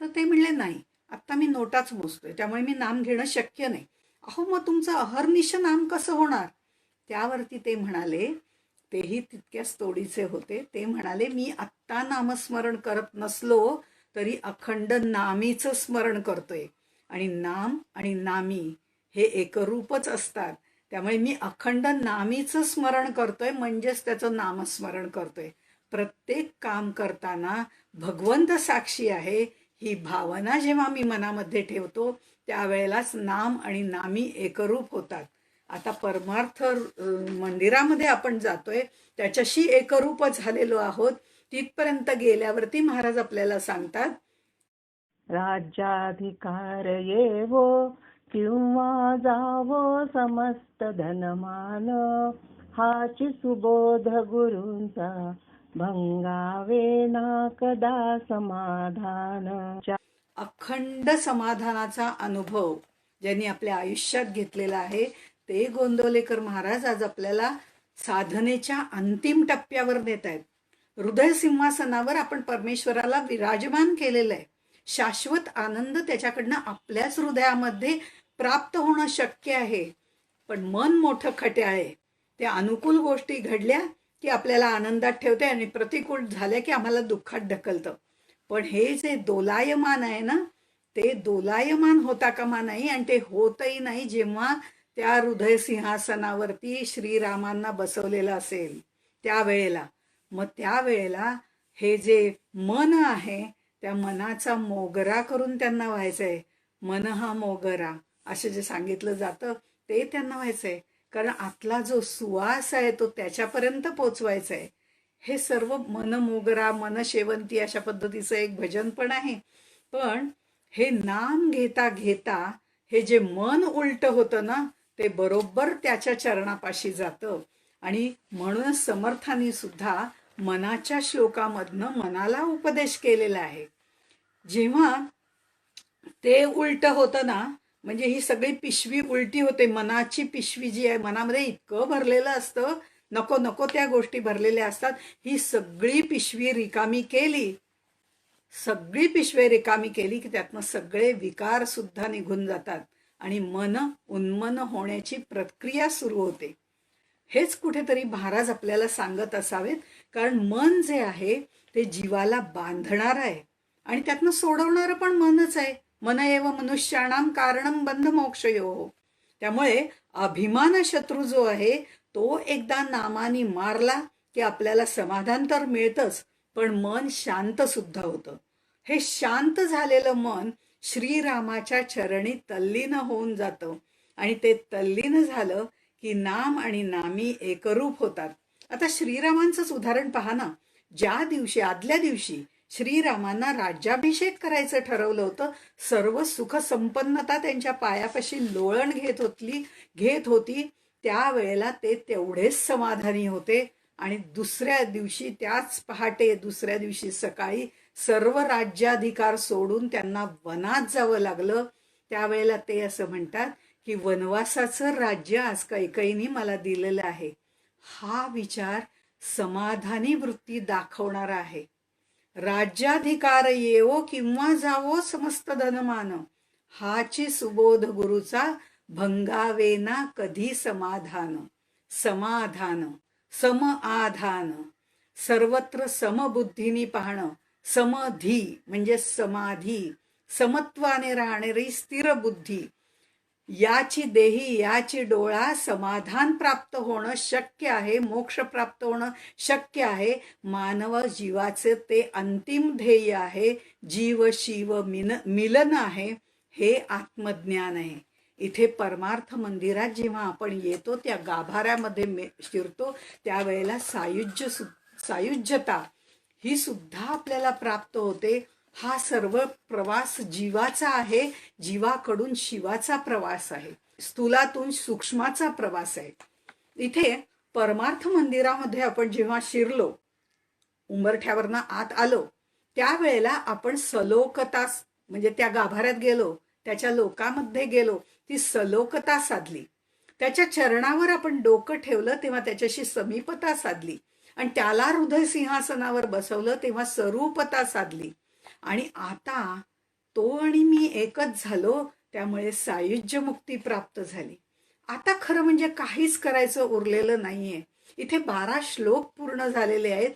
तर ते म्हणले, नाही, आत्ता मी नोटाच मोजतोय, त्यामुळे मी नाम घेणं शक्य नाही. अहो, मग तुमचं अहर्निश नाम कसं होणार? त्यावरती ते म्हणाले, तेही तितक्याच तोडीचे होते. ते म्हणाले, मी आत्ता नामस्मरण करत नसलो तरी अखंड नामीचं स्मरण करतोय आणि नाम आणि नामी हे एकरूपच असतात. त्यामुळे मी अखंड नामीचं स्मरण करतोय म्हणजेच त्याचं नामस्मरण करतोय. प्रत्येक काम करताना भगवंत साक्षी आहे ही भावना जेव्हा मी मनामध्ये ठेवतो त्यावेळेलाच नाम आणि नामी एकरूप होतात. आता परमार्थ मंदिरामध्ये आपण जातोय त्याच्याशी एकरूप झालेलो आहोत. तिथपर्यंत गेल्यावरती महाराज आपल्याला सांगतात, राज्याधिकार येवो किंवा जावो समस्त धनमान, हाची सुबोध गुरूंचा भंगावे ना कदा समाधान. अखंड समाधानाचा अनुभव ज्यांनी आपल्या आयुष्यात घेतलेला आहे ते गोंदवलेकर महाराज आज आपल्याला साधनेच्या अंतिम टप्प्यावर नेत आहेत. हृदय सिंहासनावर आपण परमेश्वराला विराजमान केलेलं आहे. शाश्वत आनंद त्याच्याकडनं आपल्याच हृदयामध्ये प्राप्त होणं शक्य आहे. पण मन मोठं खट्याळ आहे. त्या अनुकूल गोष्टी घडल्या की आपल्याला आनंदात ठेवते आणि प्रतिकूल झाल्या की आम्हाला दुःखात ढकलतं. पण हे जे दोलायमान आहे ना, ते दोलायमान होता कामा नाही आणि ते होतही नाही जेव्हा त्या हृदय सिंहासनावरती श्रीरामांना बसवलेलं असेल त्यावेळेला. मग त्यावेळेला हे जे मन आहे त्या मनाचा मोगरा करून त्यांना व्हायचंय. मन हा मोगरा असं जे सांगितलं जातं ते त्यांना व्हायचंय. कारण आतला जो सुवास आहे तो त्याच्यापर्यंत पोचवायचा आहे. हे सर्व मन मोगरा मन शेवंती अशा पद्धतीचं एक भजन पण आहे. पण हे नाम घेता घेता हे जे मन उलट होतं ना ते बरोबर त्याच्या चरणापाशी जातं. आणि म्हणूनच समर्थांनी सुद्धा मनाच्या श्लोकामधनं मनाला उपदेश केलेला आहे. जेव्हा ते उलट होतं ना म्हणजे ही सगळी पिशवी उलटी होते. मनाची पिशवी जी आहे मनामध्ये इतकं भरलेलं असतं, नको नको त्या गोष्टी भरलेल्या असतात. ही सगळी पिशवी रिकामी केली, सगळी पिशवी रिकामी केली की त्यातनं सगळे विकार सुद्धा निघून जातात आणि मन उन्मन होण्याची प्रक्रिया सुरू होते. हेच कुठेतरी महाराज आपल्याला सांगत असावेत. कारण मन जे आहे ते जीवाला बांधणार आहे आणि त्यातनं सोडवणारं पण मनच आहे. मन एव मनुष्याणाम कारणम बंध मोक्षयो. त्यामुळे अभिमान शत्रू जो आहे तो एकदा नामानी मारला की आपल्याला समाधान तर मिळतंच पण मन शांत सुद्धा होतं. हे शांत झालेलं मन श्रीरामाच्या चरणी तल्लीन होऊन जातं आणि ते तल्लीन झालं की नाम आणि नामी एकरूप होतात. आता श्रीरामांचंच उदाहरण पहा ना. ज्या दिवशी आदल्या दिवशी श्रीरामांना राज्याभिषेक करायचं ठरवलं होतं, सर्व सुख संपन्नता त्यांच्या पायापाशी लोळण घेत होती त्यावेळेला ते तेवढेच समाधानी होते. आणि दुसऱ्या दिवशी त्याच पहाटे दुसऱ्या दिवशी सकाळी सर्व राज्याधिकार सोडून त्यांना वनात जावं लागलं. त्यावेळेला ते असं म्हणतात की वनवासाचं राज्य आज कैकेयीने मला दिलेलं आहे. हा विचार समाधानी वृत्ती दाखवणारा आहे. राज्याधिकार येवो किंवा जावो समस्त धनमान, हाची सुबोध गुरुचा भंगावेना कधी समाधान. समाधान समआधान सर्वत्र समबुद्धीनी पाहणं. समधी म्हणजे समाधी, समत्वाने राहणारी स्थिर बुद्धी. याची देही याची डोळा समाधान प्राप्त होणं शक्य आहे, मोक्ष प्राप्त होणं शक्य आहे. मानव जीवाचे ते अंतिम ध्येय आहे. जीव शिव मिलन आहे, हे आत्मज्ञान आहे. इथे परमार्थ मंदिरात जेव्हा आपण येतो त्या गाभाऱ्यामध्ये शिरतो त्यावेळेला सायुज्यता ही सुद्धा आपल्याला प्राप्त होते. हा सर्व प्रवास जीवाचा आहे, जीवाकडून शिवाचा प्रवास आहे, स्थूलातून सूक्ष्माचा प्रवास आहे. इथे परमार्थ मंदिरामध्ये आपण जेव्हा शिरलो, उंबरठ्यावरनं आत आलो, त्यावेळेला आपण सलोकता म्हणजे त्या गाभाऱ्यात गेलो, त्याच्या लोकामध्ये गेलो, ती सलोकता साधली. त्याच्या चरणावर आपण डोकं ठेवलं तेव्हा त्याच्याशी समीपता साधली आणि त्याला हृदय सिंहासनावर बसवलं तेव्हा स्वरूपता साधली. आणि आता तो आणि मी एकच झालो, त्यामुळे सायुज्य मुक्ती प्राप्त झाली. आता खरं म्हणजे काहीच करायचं उरलेलं नाहीये. इथे 12 श्लोक पूर्ण झालेले आहेत,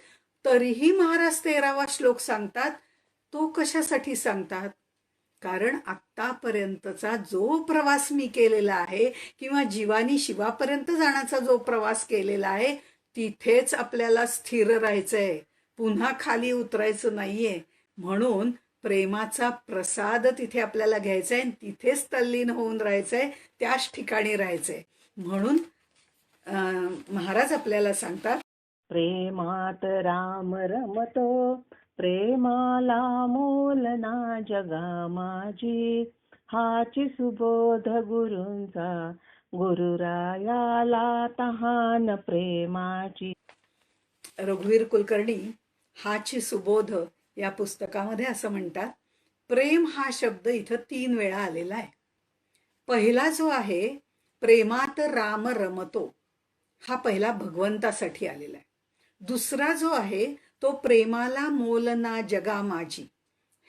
तरीही महाराज 13वा श्लोक सांगतात. तो कशासाठी सांगतात? कारण आत्तापर्यंतचा जो प्रवास मी केलेला आहे किंवा जीवानी शिवापर्यंत जाण्याचा जो प्रवास केलेला आहे, तिथेच आपल्याला स्थिर राहायचंय, पुन्हा खाली उतरायचं नाहीये. म्हणून प्रेमाचा प्रसाद तिथे आपल्याला घ्यायचा आहे, तिथेच तल्लीन होऊन राहायचंय, त्याच ठिकाणी राहायचंय. म्हणून महाराज आपल्याला सांगतात, प्रेमात राम रमतो, प्रेमाला मोल ना जगा माझी, हाची सुबोध गुरूंचा, गुरुरायाला तहान प्रेमाची. रघुवीर कुलकर्णी हाची सुबोध या पुस्तकामध्ये असं म्हणतात, प्रेम हा शब्द इथं 3 वेळा आलेला आहे. पहिला जो आहे प्रेमात राम रमतो, हा पहिला भगवंतासाठी आलेला आहे. दुसरा जो आहे तो प्रेमाला मोल ना जगा माझी,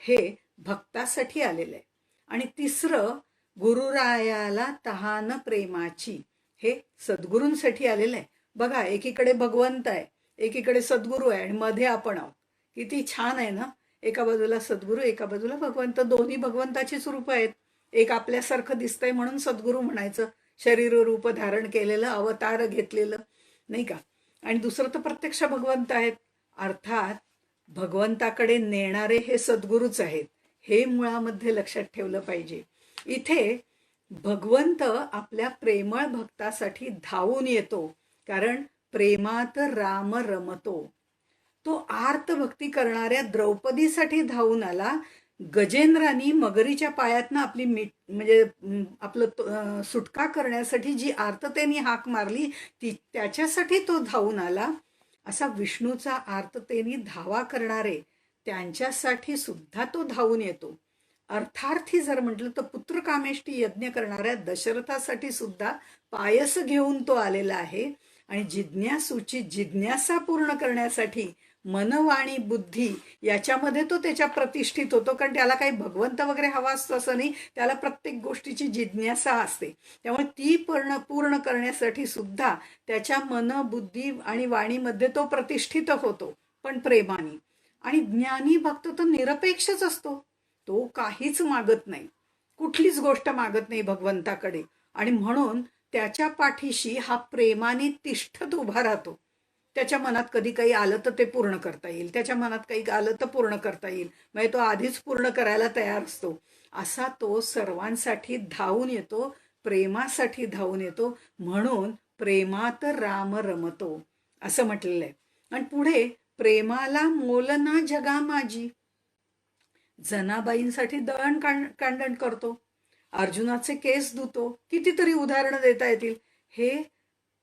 हे भक्तासाठी आलेलं आहे. आणि तिसरं गुरुरायाला तहान प्रेमाची, हे सद्गुरूंसाठी आलेलं आहे. बघा, एकीकडे भगवंत आहे, एकीकडे सद्गुरू आहे आणि मध्ये आपण आहोत. किती छान आहे ना. एका बाजूला सद्गुरू, एका बाजूला भगवंत. दोन्ही भगवंताचीच रूप आहेत. एक आपल्यासारखं दिसतंय म्हणून सद्गुरू म्हणायचं, शरीर रूप धारण केलेलं, अवतार घेतलेलं, नाही का. आणि दुसरं तर प्रत्यक्ष भगवंत आहेत. अर्थात भगवंताकडे नेणारे हे सद्गुरूच आहेत, हे मुळामध्ये लक्षात ठेवलं पाहिजे. इथे भगवंत आपल्या प्रेमळ भक्तासाठी धावून येतो, कारण प्रेमात राम रमतो. तो आर्त भक्ती करणाऱ्या द्रौपदीसाठी धावून आला. गजेंद्रानी मगरीच्या पायातनं आपली म्हणजे आपलं सुटका करण्यासाठी जी आर्ततेने हाक मारली, ती त्याच्यासाठी तो धावून आला. असा विष्णूचा आर्ततेने धावा करणारे त्यांच्यासाठी सुद्धा तो धावून येतो. अर्थार्थी जर म्हटलं तर पुत्रकामेष्टी यज्ञ करणाऱ्या दशरथासाठी सुद्धा पायस घेऊन तो आलेला आहे. आणि जिज्ञासूची जिज्ञासा पूर्ण करण्यासाठी मन, वाणी, बुद्धी याच्यामध्ये तो त्याच्या प्रतिष्ठित होतो. कारण त्याला काही भगवंत वगैरे हवा असतो असं नाही, त्याला प्रत्येक गोष्टीची जिज्ञासा असते. त्यामुळे ती पूर्ण करण्यासाठी सुद्धा त्याच्या मन, बुद्धी आणि वाणीमध्ये तो प्रतिष्ठित होतो, पण प्रेमाने. आणि ज्ञानी भक्त तो निरपेक्षच असतो, तो काहीच मागत नाही, कुठलीच गोष्ट मागत नाही भगवंताकडे. आणि म्हणून त्याच्या पाठीशी हा प्रेमाने तिष्ठत उभा राहतो. त्याच्या मनात कधी काही आलं तर ते पूर्ण करता येईल, त्याच्या मनात काही आलं तर पूर्ण करता येईल, म्हणजे तो आधीच पूर्ण करायला तयार असतो. असा तो सर्वांसाठी धावून येतो, प्रेमासाठी धावून येतो. म्हणून प्रेमात राम रमतो असं म्हटलेलं आहे. आणि पुढे प्रेमाला मोल ना जगा माझी, जनाबाईंसाठी दळण कांडण करतो, अर्जुनाचे केस धुतो, कितीतरी उदाहरणं देता येतील. हे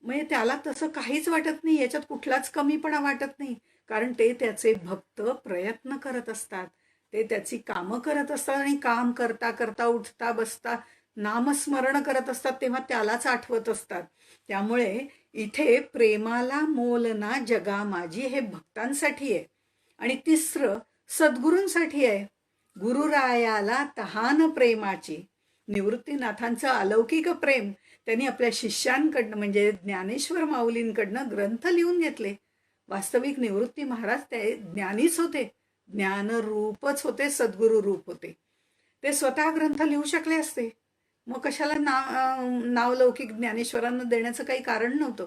म्हणजे त्याला तसं काहीच वाटत नाही, याच्यात कुठलाच कमीपणा वाटत नाही. कारण ते त्याचे भक्त प्रयत्न करत असतात, ते त्याची कामं करत असतात आणि काम करता करता, उठता बसता नामस्मरण करत असतात, तेव्हा त्यालाच आठवत असतात. त्यामुळे इथे प्रेमाला मोल ना जगा माझी हे भक्तांसाठी आहे. आणि तिसरं सद्गुरूंसाठी आहे, गुरुरायाला तहान प्रेमाची. निवृत्तीनाथांचं अलौकिक प्रेम त्यांनी आपल्या शिष्यांकडनं म्हणजे ज्ञानेश्वर माऊलींकडनं ग्रंथ लिहून घेतले. वास्तविक निवृत्ती महाराज ते ज्ञानीच होते, ज्ञानरूपच होते, सद्गुरू रूप होते. ते स्वतः ग्रंथ लिहू शकले असते, मग कशाला नावलौकिक ज्ञानेश्वरांना देण्याचं काही कारण नव्हतं.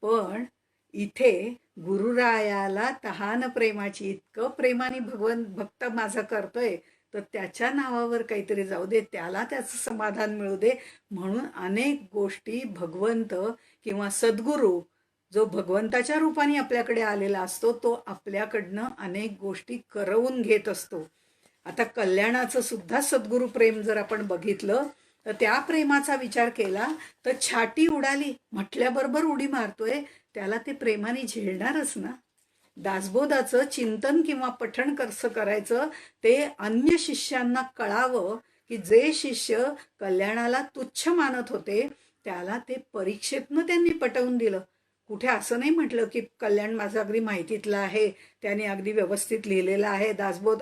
पण इथे गुरुरायाला तहान प्रेमाची, इतकं प्रेमाने भक्त माझा करतोय, तर त्याच्या नावावर काहीतरी जाऊ दे, त्याला त्याचं समाधान मिळू दे. म्हणून अनेक गोष्टी भगवंत किंवा सद्गुरू, जो भगवंताच्या रूपाने आपल्याकडे आलेला असतो, तो आपल्याकडनं अनेक गोष्टी करवून घेत असतो. आता कल्याणाचं सुद्धा सद्गुरू प्रेम जर आपण बघितलं तर त्या प्रेमाचा विचार केला तर छाटी उडाली म्हटल्याबरोबर उडी मारतोय, त्याला ते प्रेमाने झेलणारच ना. दासबोधाचं चिंतन किंवा पठण कसं करायचं ते अन्य शिष्यांना कळावं, की जे शिष्य कल्याणाला तुच्छ मानत होते त्याला ते परीक्षेतनं त्यांनी पटवून दिलं. कुठे असं नाही म्हटलं की कल्याण माझं अगदी माहितीतलं आहे, त्याने अगदी व्यवस्थित लिहिलेलं आहे दासबोध.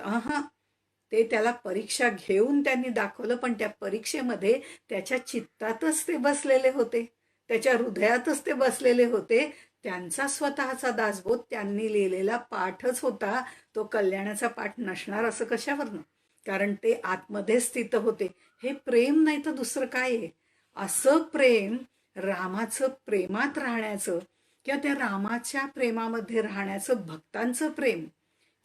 ते त्याला परीक्षा घेऊन त्यांनी दाखवलं, पण त्या परीक्षेमध्ये त्याच्या चित्तातच ते बसलेले होते, त्याच्या हृदयातच ते बसलेले होते. त्यांचा स्वतःचा दासबोध त्यांनी लिहिलेला पाठच होता. तो कल्याणाचा पाठ नसणार असं कशावरनं? कारण ते आतमध्ये स्थित होते. हे प्रेम नाही तर दुसरं काय आहे? असं प्रेम, रामाचं प्रेमात राहण्याचं किंवा त्या रामाच्या प्रेमामध्ये राहण्याचं भक्तांचं प्रेम,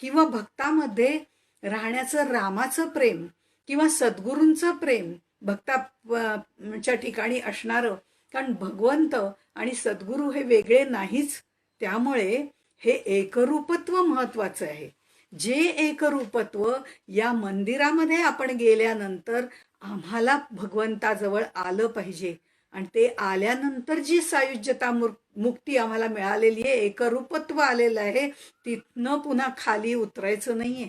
किंवा भक्तामध्ये राहण्याचं रामाचं प्रेम, किंवा सद्गुरूंचं प्रेम भक्ताच्या ठिकाणी असणारं. कारण भगवंत आणि सद्गुरू हे वेगळे नाहीच. त्यामुळे हे एकरूपत्व महत्वाचं आहे. जे एकरूपत्व या मंदिरामध्ये आपण गेल्यानंतर आम्हाला भगवंताजवळ आलं पाहिजे, आणि ते आल्यानंतर जी सायुज्यता मुक्ती आम्हाला मिळालेली आहे, एकरूपत्व आलेलं आहे, तिथनं पुन्हा खाली उतरायचं नाहीये,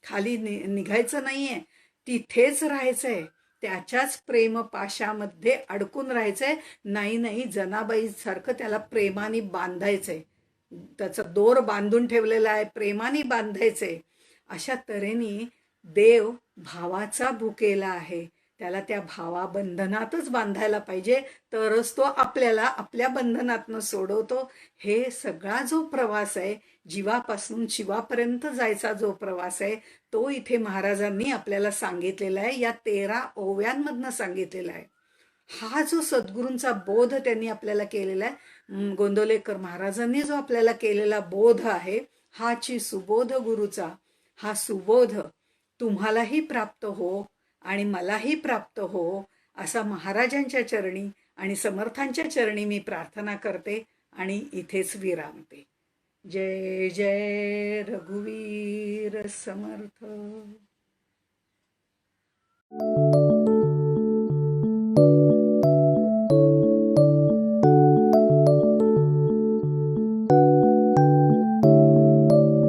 खाली निघायचं नाहीये, तिथेच राहायचंय. त्याच्याच प्रेमपाशामध्ये अडकून राहायचंय. नाही जनाबाई सारखं त्याला प्रेमाने बांधायचंय, त्याचा दोर बांधून ठेवलेला आहे, प्रेमाने बांधायचंय. अशा तऱ्हेने देव भावाचा भुकेला आहे, त्याला त्या भावाबंधनातच बांधायला पाहिजे, तरच तो आपल्याला आपल्या बंधनातनं सोडवतो. हे सगळा जो प्रवास आहे, जीवापासून शिवापर्यंत जायचा जो प्रवास आहे, तो इथे महाराजांनी आपल्याला सांगितलेला आहे, या 13 ओव्यांमधनं सांगितलेला आहे. हा जो सद्गुरूंचा बोध त्यांनी आपल्याला केलेला आहे, गोंदवलेकर महाराजांनी जो आपल्याला केलेला बोध आहे, हाची सुबोध गुरुचा, हा सुबोध तुम्हालाही प्राप्त हो आणि मलाही प्राप्त हो, असा महाराजांच्या चरणी आणि समर्थांच्या चरणी मी प्रार्थना करते आणि इथेच विरामते. जय जय रघुवीर समर्थ.